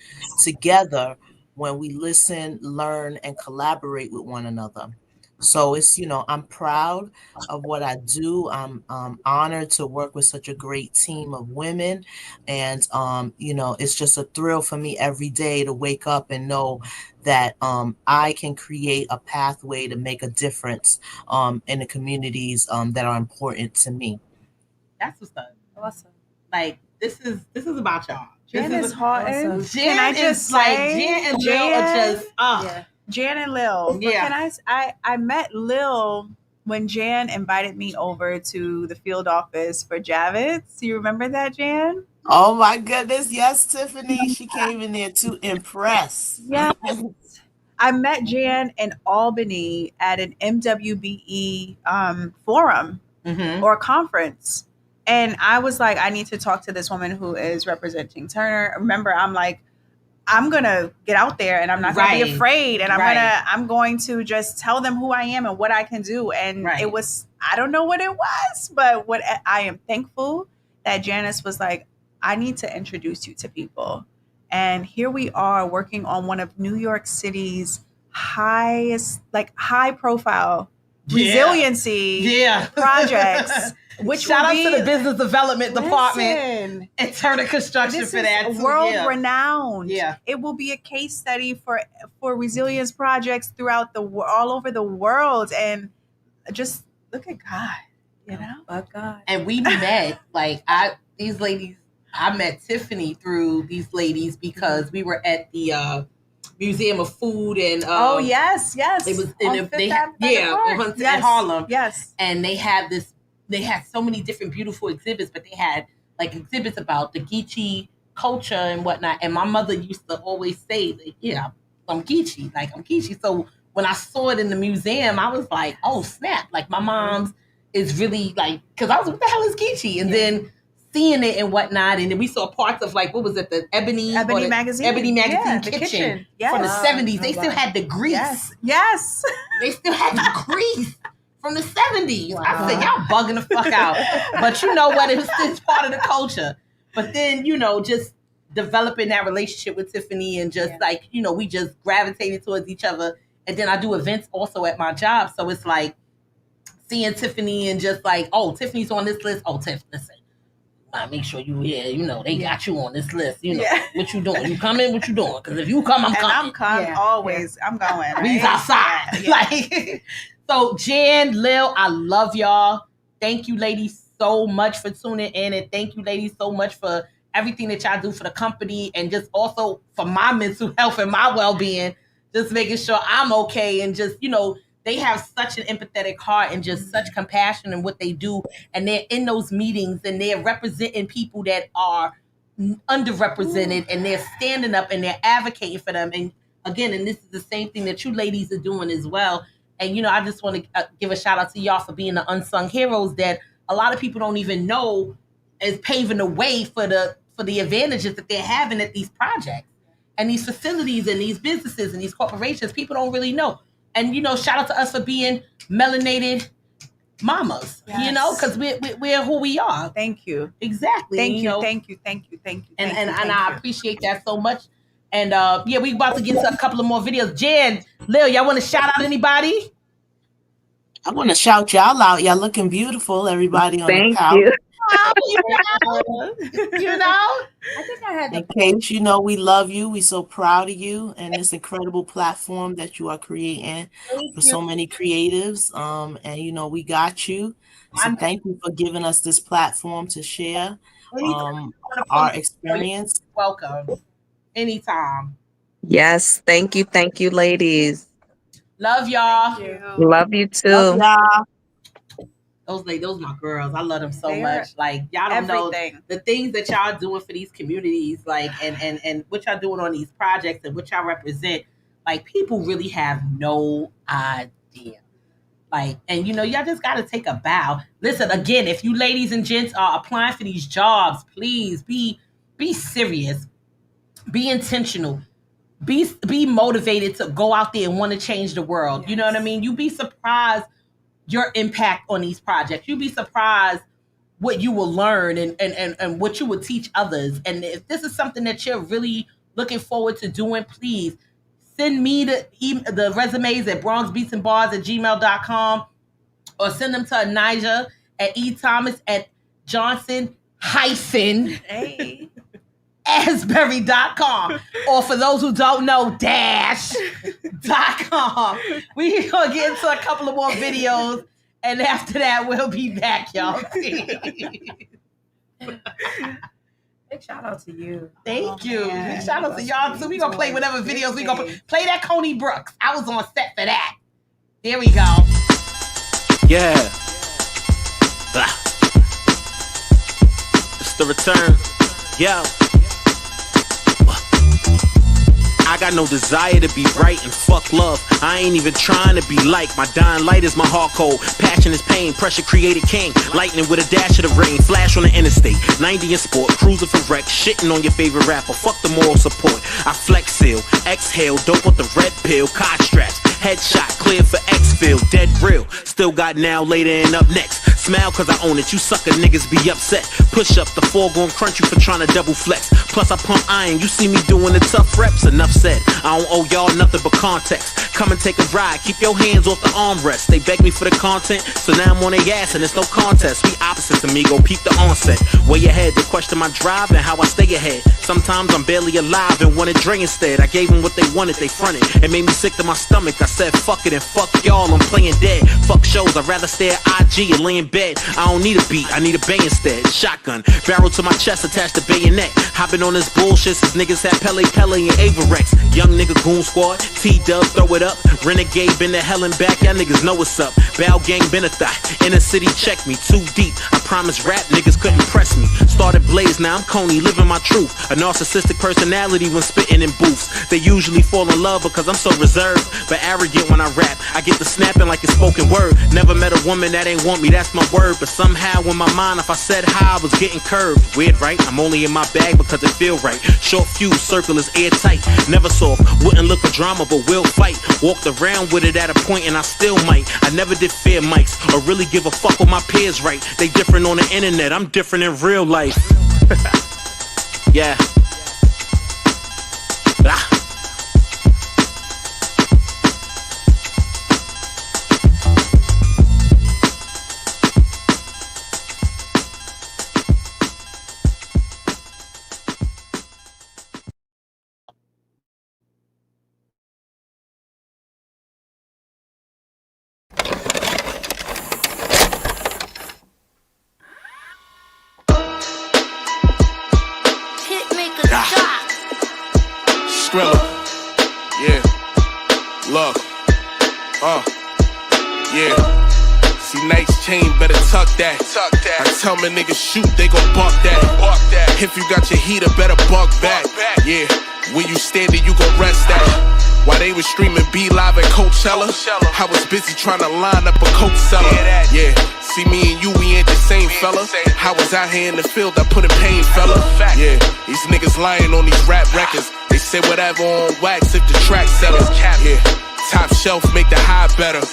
together when we listen, learn, and collaborate with one another. So I'm proud of what I do. I'm honored to work with such a great team of women. And, it's just a thrill for me every day to wake up and know that I can create a pathway to make a difference in the communities that are important to me. That's what's up. Awesome. Like this is about y'all. Jan is hot. Awesome. Can I just say, Jan and Lil are just Jan and Lil. Yeah. Can I met Lil when Jan invited me over to the field office for Javits. You remember that, Jan? Oh my goodness, yes, Tiffany. She came in there to impress. Yes. I met Jan in Albany at an MWBE forum or conference. And I was like, I need to talk to this woman who is representing Turner. Remember, I'm like, I'm going to get out there and I'm not going to be afraid. And I'm going to just tell them who I am and what I can do. And it was, I don't know what it was, but what I am thankful that Janice was like, I need to introduce you to people. And here we are working on one of New York City's highest, high profile resiliency projects. Which shout out to the business development department and Turner Construction for that. World renowned. Yeah, it will be a case study for resilience projects throughout all over the world. And just look at God, But God. And we met these ladies. I met Tiffany through these ladies because we were at the Museum of Food and yes, it was in Harlem. Yes, and they had so many different beautiful exhibits, but they had exhibits about the Geechee culture and whatnot. And my mother used to always say, I'm Geechee, I'm Geechee. So when I saw it in the museum, I was like, oh snap! My mom's is really because I was what the hell is Geechee? And then seeing it and whatnot, and then we saw parts of what was it, the Ebony magazine kitchen from the 70s. They still had the grease. Yes. They still had the grease from the 70s. Wow. I said, y'all bugging the fuck out. But you know what? It's part of the culture. But then, just developing that relationship with Tiffany and just we just gravitated towards each other. And then I do events also at my job. So it's seeing Tiffany and just Tiffany's on this list. Oh, Tiff, listen. Make sure they got you on this list. What you doing? You coming? What you doing? Because if you come, I'm coming. I'm coming always. I'm going. Right? We's outside. So Jan, Lil, I love y'all. Thank you, ladies, so much for tuning in, and thank you, ladies, so much for everything that y'all do for the company, and just also for my mental health and my well-being. Just making sure I'm okay, and just they have such an empathetic heart and just such compassion in what they do. And they're in those meetings and they're representing people that are underrepresented and they're standing up and they're advocating for them. And again, and this is the same thing that you ladies are doing as well. And, I just want to give a shout out to y'all for being the unsung heroes that a lot of people don't even know is paving the way for the advantages that they're having at these projects and these facilities and these businesses and these corporations. People don't really know. And, shout out to us for being melanated mamas, because we're who we are. Thank you. Exactly. Thank you. And I appreciate that so much. And we about to get to a couple of more videos. Jan, Lil, y'all want to shout out anybody? I want to shout y'all out. Y'all looking beautiful, everybody on the couch. You. I think I had in case we love you. We so proud of you and this incredible platform that you are creating for so many creatives. And we got you. So thank you for giving us this platform to share our experience. Welcome. Anytime. Yes, thank you, ladies. Love y'all. Love you too. Love y'all. Those my girls. I love them so They much. Like y'all don't everything. know the things that y'all doing for these communities, like and what y'all doing on these projects and what y'all represent. Like people really have no idea. Like, and you know, y'all just gotta take a bow. Listen, again, if you ladies and gents are applying for these jobs, please be serious, be intentional, be motivated to go out there and want to change the world. Yes. You know what I mean? You'd be surprised your impact on these projects. You'd be surprised what you will learn and what you will teach others. And if this is something that you're really looking forward to doing, please send me the resumes at bronxbeatsandbars@gmail.com or send them to Anijah at eThomas@Johnson-Asbury.com. Or for those who don't know, -.com. We gonna get into a couple of more videos, and after that, we'll be back, y'all. Big shout out to you. Thank you. Big shout out to y'all. So we gonna play whatever videos we gonna play. That Coney Brooks. I was on set for that. There we go. Yeah. It's the return. Yo. I got no desire to be right and fuck love. I ain't even trying to be like. My dying light is my heart cold. Passion is pain. Pressure created king. Lightning with a dash of the rain. Flash on the interstate. 90 in sport. Cruising for wreck. Shitting on your favorite rapper. Fuck the moral support. I flex seal. Exhale. Dope with the red pill. Cod straps. Headshot. Clear for X-Field. Dead real. Still got now, later, and up next. Smile cause I own it. You sucker niggas be upset. Push up. The four gon' crunch you for trying to double flex. Plus I pump iron. You see me doing the tough reps. Enough said. I don't owe y'all nothing but context. Come and take a ride. Keep your hands off the armrest. They beg me for the content, so now I'm on their ass and it's no contest. We opposites, amigo. Peep the onset. Way ahead. They question my drive and how I stay ahead. Sometimes I'm barely alive and wanted Dre instead. I gave them what they wanted. They fronted. It made me sick to my stomach. I said fuck it and fuck y'all. I'm playing dead. Fuck shows. I'd rather stay at IG and lay in bed. I don't need a beat. I need a bay instead. Shotgun. Barrel to my chest attached to bayonet. Hopping on this bullshit since niggas had Pele and Avarex. Young nigga goon squad. T-Dub throw it up. Renegade been to hell and back. Y'all niggas know what's up. Bow gang been a thot. Inner city check me. Too deep. I promise rap niggas couldn't press me. Started Blaze. Now I'm Coney. Living my truth. A narcissistic personality when spitting in booths. They usually fall in love because I'm so reserved but arrogant when I rap. I get the snapping like it's spoken word. Never met a woman that ain't want me. That's my word. But somehow in my mind if I said hi I was getting curved. Weird right? I'm only in my bag because it feel right. Short fuse. Circle is airtight. Never soft. Wouldn't look for drama but will fight. Walked around with it at a point and I still might. I never did fear mics or really give a fuck what my peers write. They different on the internet. I'm different in real life. Yeah. Skrilla, yeah, look, yeah. See, nice chain, better tuck that. I tell my niggas shoot, they gon' buck that. If you got your heater, better buck back. Yeah, when you standing, you gon' rest that. While they was streaming B Live at Coachella, I was busy trying to line up a coat seller. Yeah, see me and you, we ain't the same fella. I was out here in the field, I put in pain, fella. Yeah, these niggas lying on these rap records. They say whatever on wax if the track settles. Yeah, top shelf make the high better.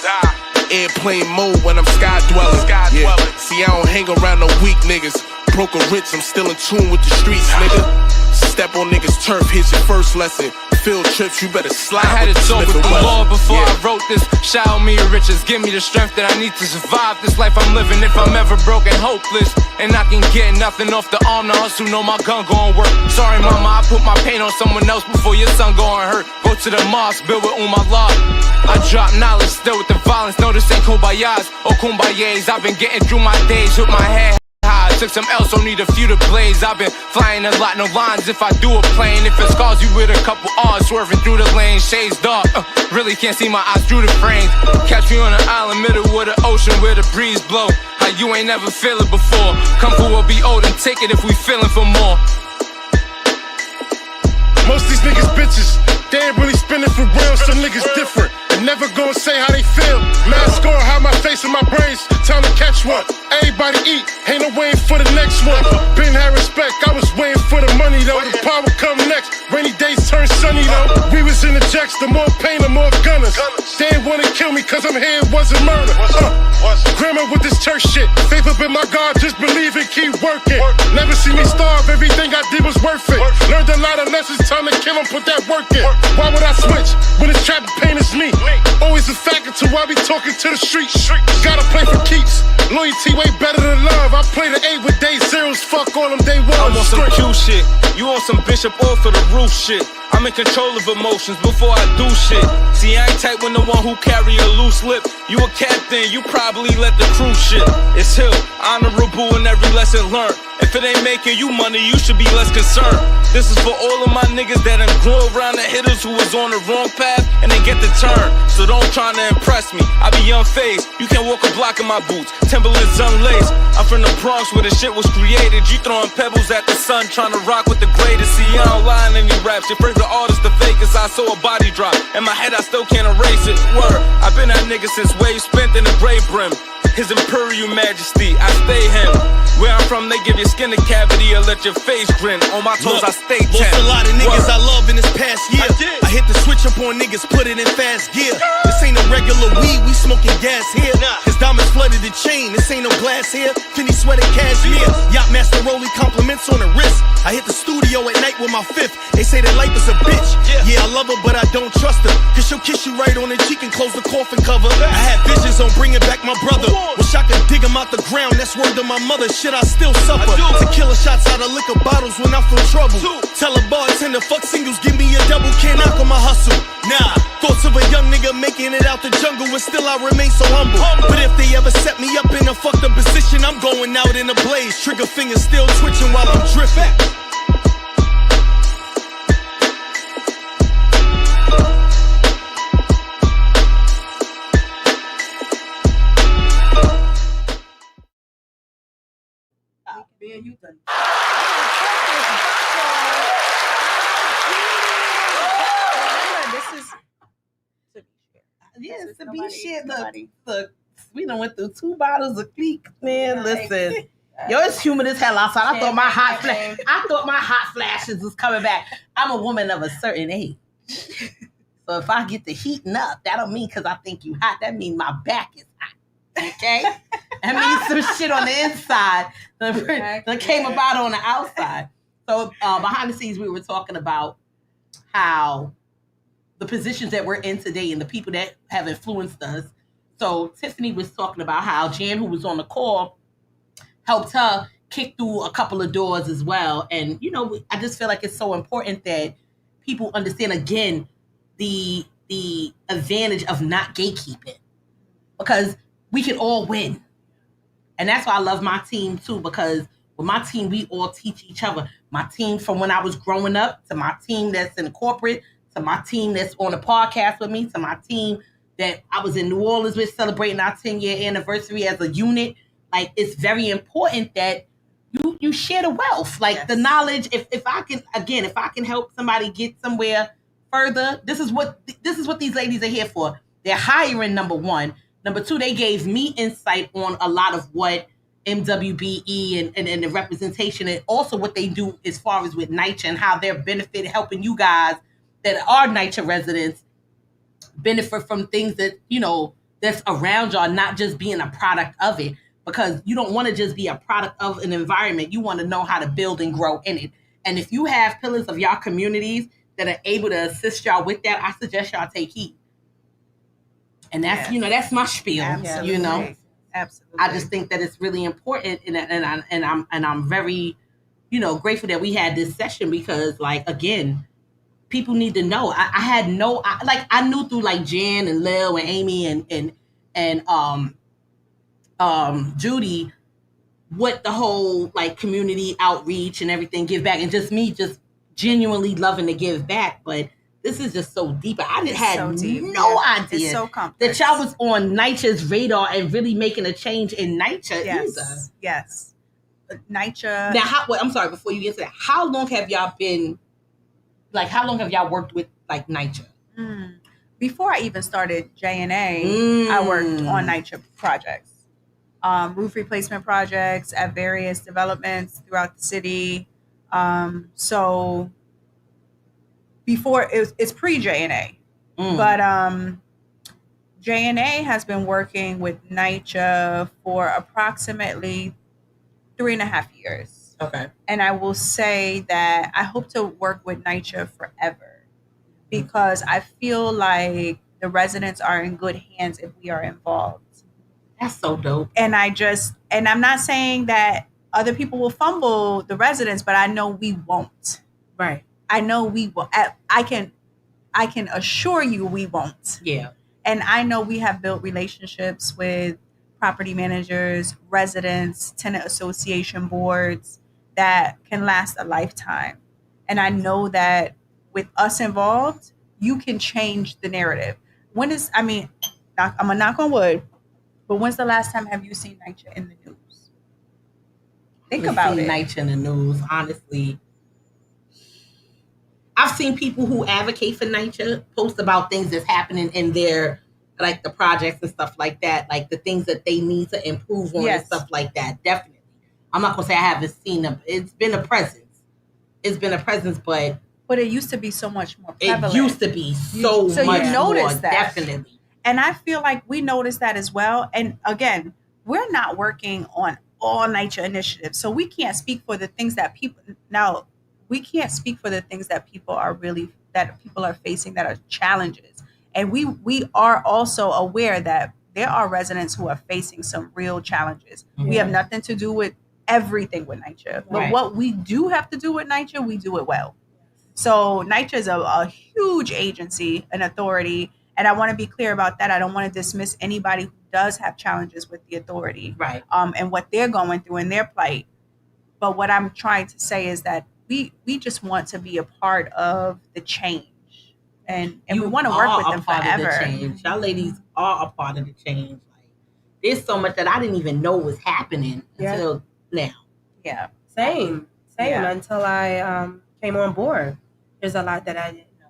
Airplane mode when I'm sky dwelling. Yeah, see I don't hang around no weak niggas. Broke or rich, I'm still in tune with the streets, nigga. Step on niggas' turf, here's your first lesson. Field trips, you better slide. I had with to the talk Smith with the & Wesson. Lord before I wrote this. Shower me your riches, give me the strength that I need to survive this life I'm living. If I'm ever broke and hopeless, and I can get nothing off the arm, the hustle, know my gun gon' work. Sorry mama, I put my pain on someone else before your son gon' hurt. Go to the mosque, build with Umar. I drop knowledge, still with the violence. No, this ain't Kumbayas or Kumbayas. I've been getting through my days with my head high. took some else, don't need a few to blaze. I've been flying a lot, no lines if I do a plane. If it scars you with a couple R's, swerving through the lane, shades dark. Really can't see my eyes through the frames. Catch me on an island, middle of the ocean where the breeze blow. How you ain't never feel it before. Come cool or be old and take it if we feeling for more. Most these niggas bitches, they ain't really spinning for real. Some niggas different and never gonna say how they feel. Mask on, hide my face and my brains, time to catch one. Everybody eat, ain't no waiting for the next one. Been had respect, I was waiting for the money though. The power come next, rainy days turn sunny though. We was in the jacks, the more pain, the more gunners. They ain't wanna kill me cause I'm here, it wasn't murder. Grammar with this church shit, faith up in my God, just believe it, keep working. Never see me starve, everything I did was worth it. Learned a lot of lessons, time to kill 'em, put that work in. Why would I switch when it's trap pain is me? Always a factor to why we talking to the streets. Gotta play for keeps, loyalty way better than love. I play the 8 with day zeros, fuck all them day ones. I'm on some Q shit, you on some Bishop off of the roof shit. I'm in control of emotions before I do shit. See, I ain't tight with the one who carry a loose lip. You a captain, you probably let the crew shit. It's Hill, honorable in every lesson learned. If it ain't making you money, you should be less concerned. This is for all of my niggas that done grew around the hitters who was on the wrong path and they get the turn. So don't try to impress me, I be unfazed. You can't walk a block in my boots, Timberlands unlaced. I'm from the Bronx where the shit was created. You throwing pebbles at the sun, trying to rock with the greatest. See, I don't lie in any raps. Your favorite artist, the fakest. I saw a body drop. In my head, I still can't erase it. Word, I've been that nigga since wave spent in the gray brim. His Imperial Majesty, I stay him. Where I'm from, they give your skin a cavity or let your face grin. On my toes, I stay lost tapped. a lot of niggas Word. I love in this past year. I hit the switch up on niggas, put it in fast gear. This ain't no regular weed, we smoking gas here. His diamonds flooded the chain, this ain't no glass here. Finny sweater cashmere, yacht master rolling compliments on the wrist. I hit the studio at night with my fifth. They say that life is a bitch. Yeah, I love her, but I don't trust her. Cause she'll kiss you right on the cheek and close the coffin cover. I had visions on bringing back my brother. Wish I could dig him out the ground, that's word to my mother. Shit, I still suffer. Tequila shots out of liquor bottles when I feel trouble. Tell a bartender, fuck singles, give me a double, can't knock on my hustle. Nah, thoughts of a young nigga making it out the jungle and still I remain so humble. But if they ever set me up in a fucked up position, I'm going out in a blaze. Trigger fingers still twitching while I'm drifting. Man, you done. Yes, to be shared. Look, we done went through 2 bottles of Cleek, man. Listen, yo, it's humid as hell outside. I thought my hot flashes was coming back. I'm a woman of a certain age, so if I get the heating up, that don't mean because I think you hot. That means my back is hot. Okay, that means some shit on the inside that came about on the outside. So behind the scenes, we were talking about how the positions that we're in today and the people that have influenced us. So Tiffany was talking about how Jan, who was on the call, helped her kick through a couple of doors as well. And, you know, I just feel like it's so important that people understand, again, the advantage of not gatekeeping, because we can all win. And that's why I love my team too, because with my team, we all teach each other. My team from when I was growing up, to my team that's in corporate, to my team that's on the podcast with me, to my team that I was in New Orleans with celebrating our 10-year anniversary as a unit. Like, it's very important that you share the wealth, like the knowledge. If I can help somebody get somewhere further, this is what these ladies are here for. They're hiring, number one. Number two, they gave me insight on a lot of what MWBE and the representation, and also what they do as far as with NYCHA and how they're helping you guys that are NYCHA residents benefit from things that, you know, that's around y'all, not just being a product of it, because you don't want to just be a product of an environment. You want to know how to build and grow in it. And if you have pillars of y'all communities that are able to assist y'all with that, I suggest y'all take heed. And that's, you know, that's my spiel. Absolutely. You know, absolutely. I just think that it's really important, and I'm very, you know, grateful that we had this session, because, like, again, people need to know. I knew through like Jan and Lil and Amy and Judy with the whole like community outreach and everything, give back, and just me just genuinely loving to give back. But this is just so deep. I It's had so deep. no Yeah. idea It's so complex. that y'all was on NYCHA's radar and really making a change in NYCHA Yes. either. Yes. NYCHA. Now, I'm sorry, before you get to that, how long have y'all worked with like NYCHA? Before I even started J&A, I worked on NYCHA projects. Roof replacement projects at various developments throughout the city. So before it's pre J&A, but J&A has been working with NYCHA for approximately 3.5 years. Okay. And I will say that I hope to work with NYCHA forever because I feel like the residents are in good hands if we are involved. That's so dope. And I'm not saying that other people will fumble the residents, but I know we won't. Right. I know we will. I can assure you we won't. Yeah. And I know we have built relationships with property managers, residents, tenant association boards that can last a lifetime. And I know that with us involved, you can change the narrative. I'm going to knock on wood, but when's the last time have you seen NYCHA in the news? Think about it. NYCHA in the news, honestly. I've seen people who advocate for NYCHA post about things that's happening in their, like the projects and stuff like that, like the things that they need to improve on and stuff like that. Definitely. I'm not going to say I haven't seen them. It's been a presence. But it used to be so much more prevalent. It used to be so much you more, noticed that. definitely. And I feel like we noticed that as well. And again, we're not working on all NYCHA initiatives. So we can't speak for the things that people are facing that are challenges. And we are also aware that there are residents who are facing some real challenges. Mm-hmm. We have nothing to do with everything with NYCHA. But Right. what we do have to do with NYCHA, we do it well. So NYCHA is a huge agency, an authority. And I want to be clear about that. I don't want to dismiss anybody who does have challenges with the authority, right? And what they're going through in their plight. But what I'm trying to say is that we just want to be a part of the change, and we want to work with them forever. Y'all ladies are a part of the change. Like, there's so much that I didn't even know was happening until now. Yeah, same. Until I came on board. There's a lot that I didn't know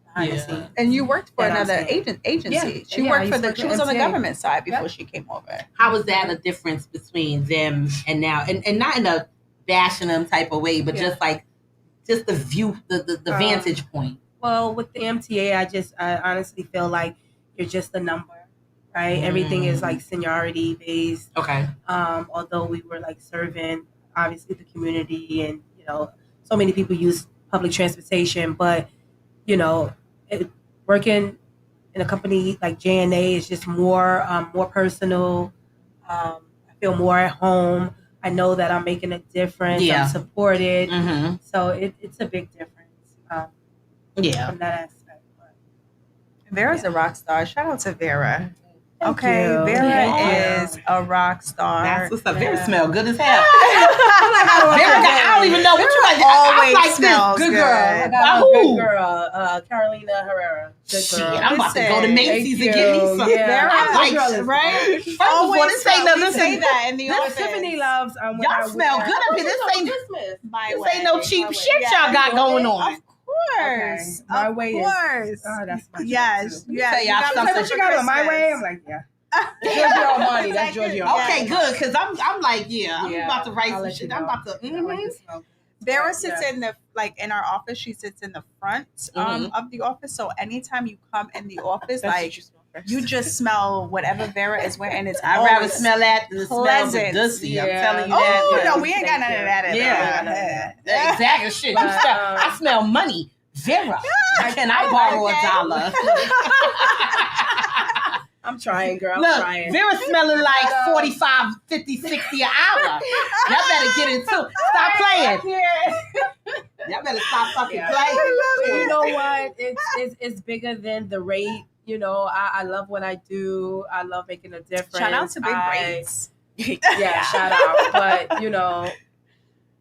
behind the scenes. And you worked for another agency. Yeah. She worked she was on the government side before she came over. How was that a difference between them and now? And not in a bashing them type of way, but just the view, the vantage point. Well, with the MTA, I honestly feel like you're just a number, right? Everything is like seniority based. Okay. Although we were like serving obviously the community, and so many people use public transportation, but working in a company like J&A is just more personal. I feel more at home. I know that I'm making a difference. Yeah. I'm supported. Mm-hmm. So it's a big difference. From that aspect. Vera's a rock star. Shout out to Vera. Thank Okay, you. Vera is a rock star. That's what's up. Vera smell good as hell. I don't even know what you like. Always I like smells this. Good good. girl. I got a good girl, Carolina Herrera. Good Shit, girl. I'm about to go to Macy's and get me some. Yeah. Vera, I like right? First of all, this ain't no we say that in the office. Tiffany loves. Y'all smell good up here. This ain't no cheap shit Yeah. y'all got going on. Course. My of way course. is. Oh, that's my yes. Say y'all got something. What you got on my way? I'm like, yeah. Giorgio Armani. That's Giorgio Armani. Okay, good. Because I'm like, I'm about to write some shit. I'm about to. Vera sits in in our office. She sits in the front of the office. So anytime you come in the office, you just smell whatever Vera is wearing. It's I'd rather smell that than smell the pleasant. dusty. I'm telling you that. Oh no, we ain't got none of that in Yeah, exactly. Shit, I smell money. Vera, can I borrow $1? I'm trying, girl. Look, I'm trying. Vera smelling like 45, 50, 60 an hour. Y'all better get into it. Stop playing. Y'all better stop fucking playing. You know what? It's bigger than the rate. I love what I do. I love making a difference. Shout out to Big Braids. Yeah, shout out. But, you know,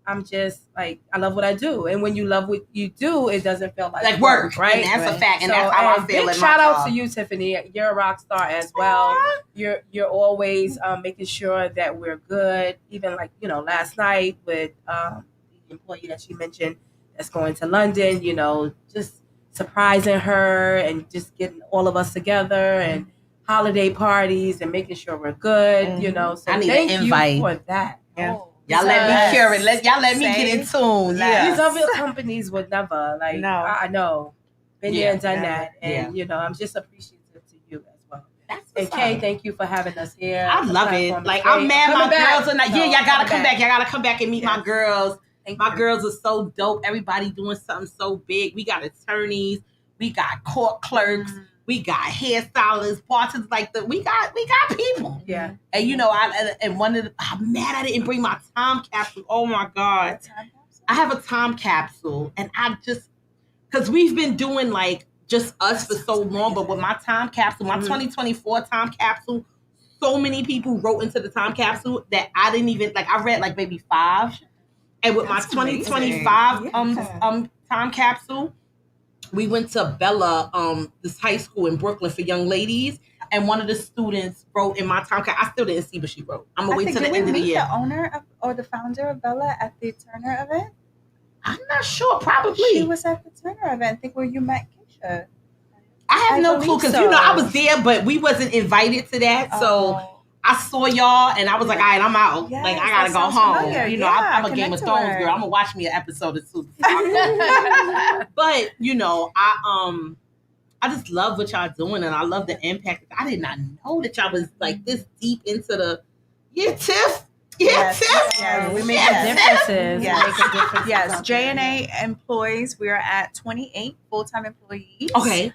I'm just like, I love what I do. And when you love what you do, it doesn't feel like work, right? And that's a fact. And So, that's how I feel big in my shout out job. to you, Tiffany. You're a rock star as well. You're always making sure that we're good. Even like, you know, last night with the employee that she mentioned that's going to London, you know, just surprising her and just getting all of us together and holiday parties and making sure we're good, you know. So I need thank an invite. you for that. Yeah. Y'all let me cure it. Y'all let me get in tune. Yeah. These other companies would never, like, No. I know. Been there and done that. And, Yeah. you know, I'm just appreciative to you as well. And what's Kay, up. thank you for having us here. I love it. Like, I'm mad my girls are not. Yeah, y'all gotta come back. Y'all gotta come back and meet my girls. My girls are so dope. Everybody doing something so big. We got attorneys. We got court clerks. We got hairstylists, bartenders. Like we got people. Yeah. And you know, I'm mad I didn't bring my time capsule. Oh my God. I have a time capsule, and because we've been doing like just us for so long, but with my time capsule, my 2024 time capsule, so many people wrote into the time capsule that I didn't even I read like maybe 5. And with my 2025 time capsule, we went to Bella, this high school in Brooklyn for young ladies, and one of the students wrote in my time capsule. I still didn't see what she wrote. I'm gonna wait till the end of the year. The owner or the founder of Bella at the Turner event? I'm not sure. Probably she was at the Turner event. I think where you met Keisha. I have no clue because you know I was there, but we wasn't invited to that. So I saw y'all, and I was like, all right, I'm out. Yes, like I gotta go home. familiar. You know, Yeah, I'm a Game of Thrones girl. I'm gonna watch me an episode or two. But you know, I just love what y'all doing, and I love the impact. I did not know that y'all was like this deep into the Tiff. Yes. Tiff. Yes. We make differences. Yes. We make a difference. Yes. J&A employees, we are at 28 full-time employees. Okay.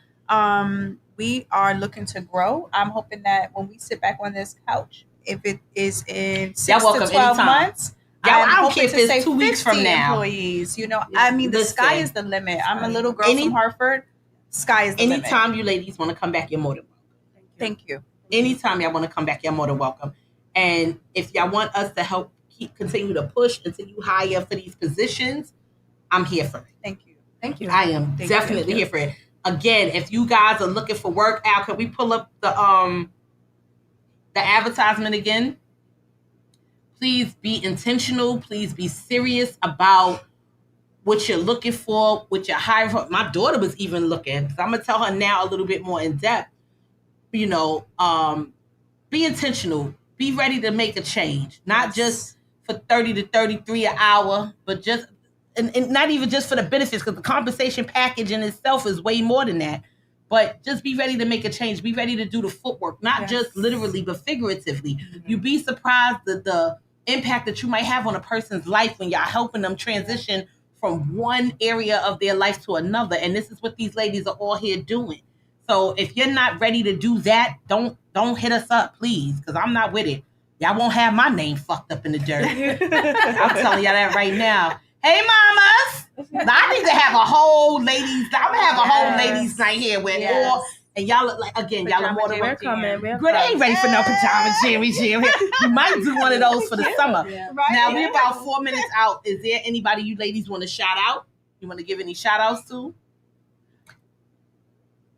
We are looking to grow. I'm hoping that when we sit back on this couch, if it is in 6 to 12 anytime. months, I don't care if it's 2 weeks from now. Employees, you know, I mean, the sky is the limit. I'm a little girl from Hartford. Sky is the limit. Anytime you ladies want to come back, you're more than welcome. Thank you. Anytime y'all want to come back, you're more than welcome. And if y'all want us to help continue to push until you hire for these positions, I'm here for it. Thank you. Thank you. I am definitely here for it. Again, if you guys are looking for work, Al, can we pull up the advertisement again? Please be intentional. Please be serious about what you're looking for, what you're hiring for. My daughter was even looking. So I'm gonna tell her now a little bit more in depth. You know, be intentional. Be ready to make a change, not just for 30 to 33 an hour, but just and not even just for the benefits, because the compensation package in itself is way more than that. But just be ready to make a change. Be ready to do the footwork, not just literally, but figuratively. You'd be surprised at the impact that you might have on a person's life when y'all helping them transition from one area of their life to another. And this is what these ladies are all here doing. So if you're not ready to do that, don't hit us up, please, because I'm not with it. Y'all won't have my name fucked up in the dirt. I'm telling y'all that right now. Hey, mamas! I need to have a whole ladies. I'm gonna have a whole ladies night here with all. And y'all look like, again, y'all are more than welcome. Girl, they ain't ready for no pajama jammy jam. You might do one of those for the summer. Right. Now we're about 4 minutes out. Is there anybody you ladies want to shout out? You want to give any shout outs to?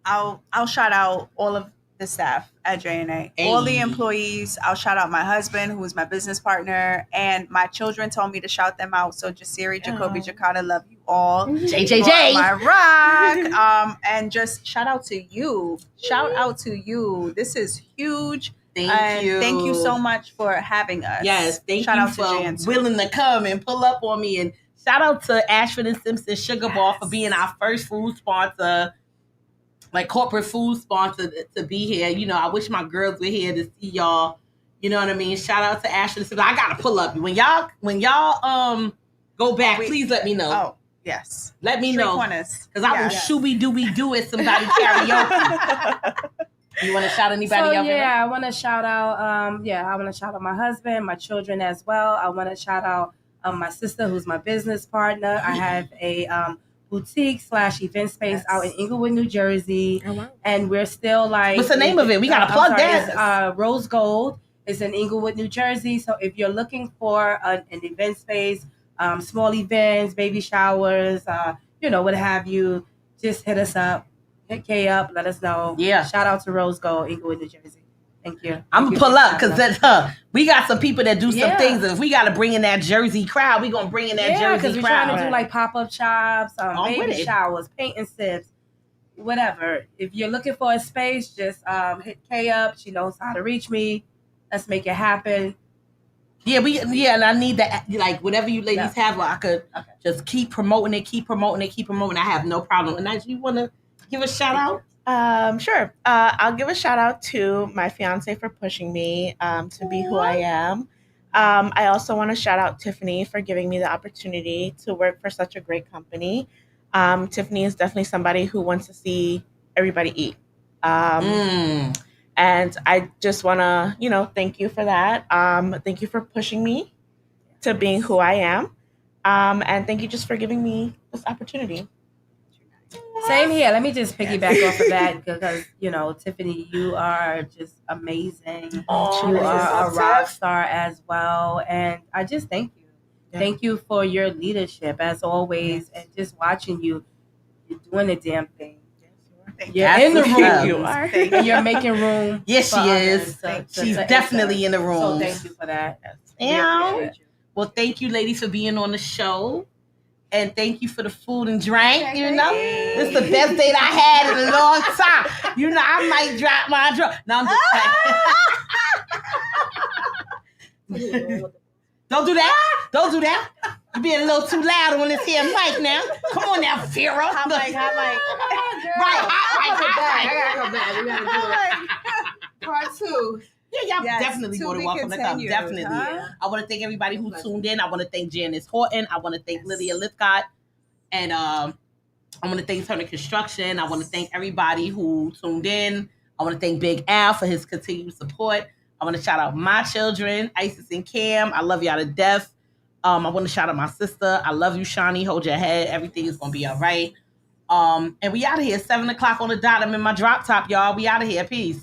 I'll shout out all of the staff at J&A, all the employees. I'll shout out my husband, who is my business partner, and my children told me to shout them out. So Jasiri, Jacoby, Jakata, love you all. JJJ, my rock. And just shout out to you. Shout out to you. This is huge. Thank you. Thank you so much for having us. Yes, thank shout you out for to Jan, willing to come and pull up on me. And shout out to Ashford and Simpson Sugar Bar for being our first food sponsor. Like corporate food sponsor to be here. You know, I wish my girls were here to see y'all. You know what I mean? Shout out to Ashley. I gotta pull up. When y'all go back, please let me know. Oh, yes. Let me know. Because I will shooby dooby do at somebody karaoke. You want to shout anybody out? Yeah, I want to shout out. I want to shout out my husband, my children as well. I want to shout out my sister, who's my business partner. I have a boutique/event space out in Inglewood, New Jersey. Oh, wow. And we're still like, what's the name of it? We gotta plug that. Rose Gold. is in Englewood, New Jersey. So if you're looking for an event space, small events, baby showers, what have you, just hit us up, hit Kay up, let us know. Yeah. Shout out to Rose Gold, Englewood, New Jersey. Thank you. I'm gonna pull up because we got some people that do some Yeah. things. If we got to bring in that Jersey crowd, we gonna bring in that Jersey because we're crowd. trying to do like pop-up shops, I'm with baby it. showers, paint and sips, whatever. If you're looking for a space, just hit Kay up. She knows how to reach me. Let's make it happen. Yeah, and I need that. Like whatever you ladies have, I could just keep promoting it. I have no problem. And now, you want to give a shout out? Sure. I'll give a shout out to my fiance for pushing me to be who I am. I also want to shout out Tiffany for giving me the opportunity to work for such a great company. Tiffany is definitely somebody who wants to see everybody eat. And I just want to, thank you for that. Thank you for pushing me to being who I am. And thank you just for giving me this opportunity. Same here. Let me just piggyback off of that because, Tiffany, you are just amazing. You are a rock star as well. And I just thank you. Yeah. Thank you for your leadership as always. And just watching you, you're doing the damn thing. You're in the room. You are. And you're making room. Yes, she is. She's definitely in the room. So thank you for that. Yeah. Well, thank you, ladies, for being on the show. And thank you for the food and drink, This is the best date I had in a long time. I might drop my drunk. No, I'm just playing. Don't do that. Don't do that. You're being a little too loud on this here mic now. Come on now, Vera. Hot mic. Right. I gotta come back. We gotta do it. Part 2. Yeah, y'all definitely more than welcome to come. Definitely. Huh? I want to thank everybody who tuned in. I want to thank Janice Horton. I want to thank Lydia Lithcott. And I want to thank Turner Construction. I want to thank everybody who tuned in. I want to thank Big Al for his continued support. I want to shout out my children, Isis and Cam. I love y'all to death. I want to shout out my sister. I love you, Shawnee. Hold your head. Everything is going to be all right. And we out of here. 7 o'clock on the dot. I'm in my drop top, y'all. We out of here. Peace.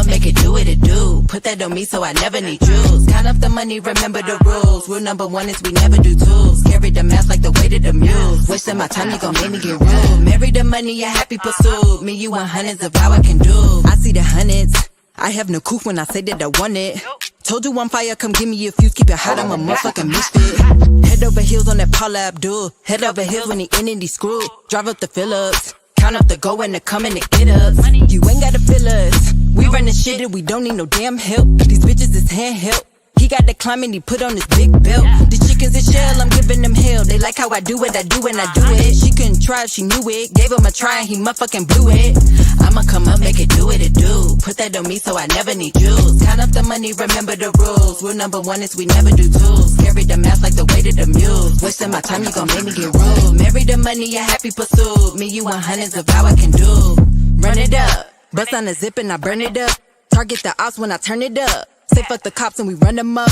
Make it do what it do. Put that on me so I never need jewels. Count up the money, remember the rules. Rule number 1 is we never do tools. Carry the math like the weight of the mules. Wasting my time, you gon' make me get rude. Marry the money, a happy pursuit. Me, you want hundreds of how I can do. I see the hundreds. I have no couth when I say that I want it. Told you I'm fire, come give me a fuse. Keep it hot, I'm a motherfucking misfit. Head over heels on that Paula Abdul. Head over heels when he in and he screwed. Drive up the Phillips. Count up the go and the come and the get us. You ain't gotta feel us. We run the shit and we don't need no damn help. These bitches is handheld. He got the climb and he put on his big belt. The chickens in shell, I'm giving them hell. They like how I do it, I do and I do it. She couldn't try, she knew it. Gave him a try and he motherfucking blew it. I'ma come up, make it do what it do. Put that on me so I never need jewels. Count up the money, remember the rules. Rule number 1 is we never do tools. Carry the math like the weight of the mules. Wasting my time, you gon' make me get rude. Marry the money, a happy pursuit. Me, you want hundreds of how I can do. Run it up. Bust on the zip and I burn it up. Target the ops when I turn it up. Say fuck the cops and we run them up.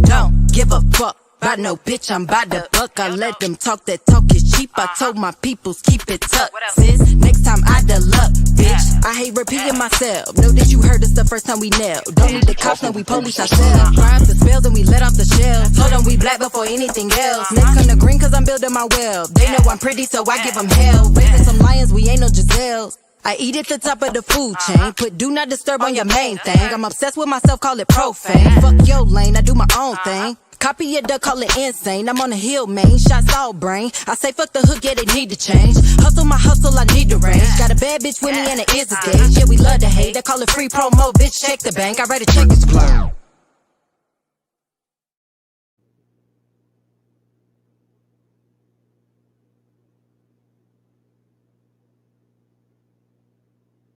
Don't give a fuck about no bitch, I'm by the buck. I let them talk, that talk is cheap. I told my peoples keep it tucked. Sis, next time I the luck, bitch. I hate repeating myself. Know that you heard us the first time we nailed. Don't need the cops, no we police ourselves. Crimes the spells and we let off the shells. Told them we black before anything else. Next come the green cause I'm building my well. They know I'm pretty so I give them hell. Raising some lions, we ain't no Giselles. I eat at the top of the food chain. Put do not disturb on your main thing. I'm obsessed with myself, call it profane. Fuck your lane, I do my own thing. Copy it, duck, call it insane. I'm on the hill, man. Shots all brain. I say fuck the hook, yeah, they need to change. Hustle my hustle, I need the range. Got a bad bitch with me and it is a gauge. Yeah, we love to hate. I call it free promo, bitch, check the bank. I write a check, it's clear.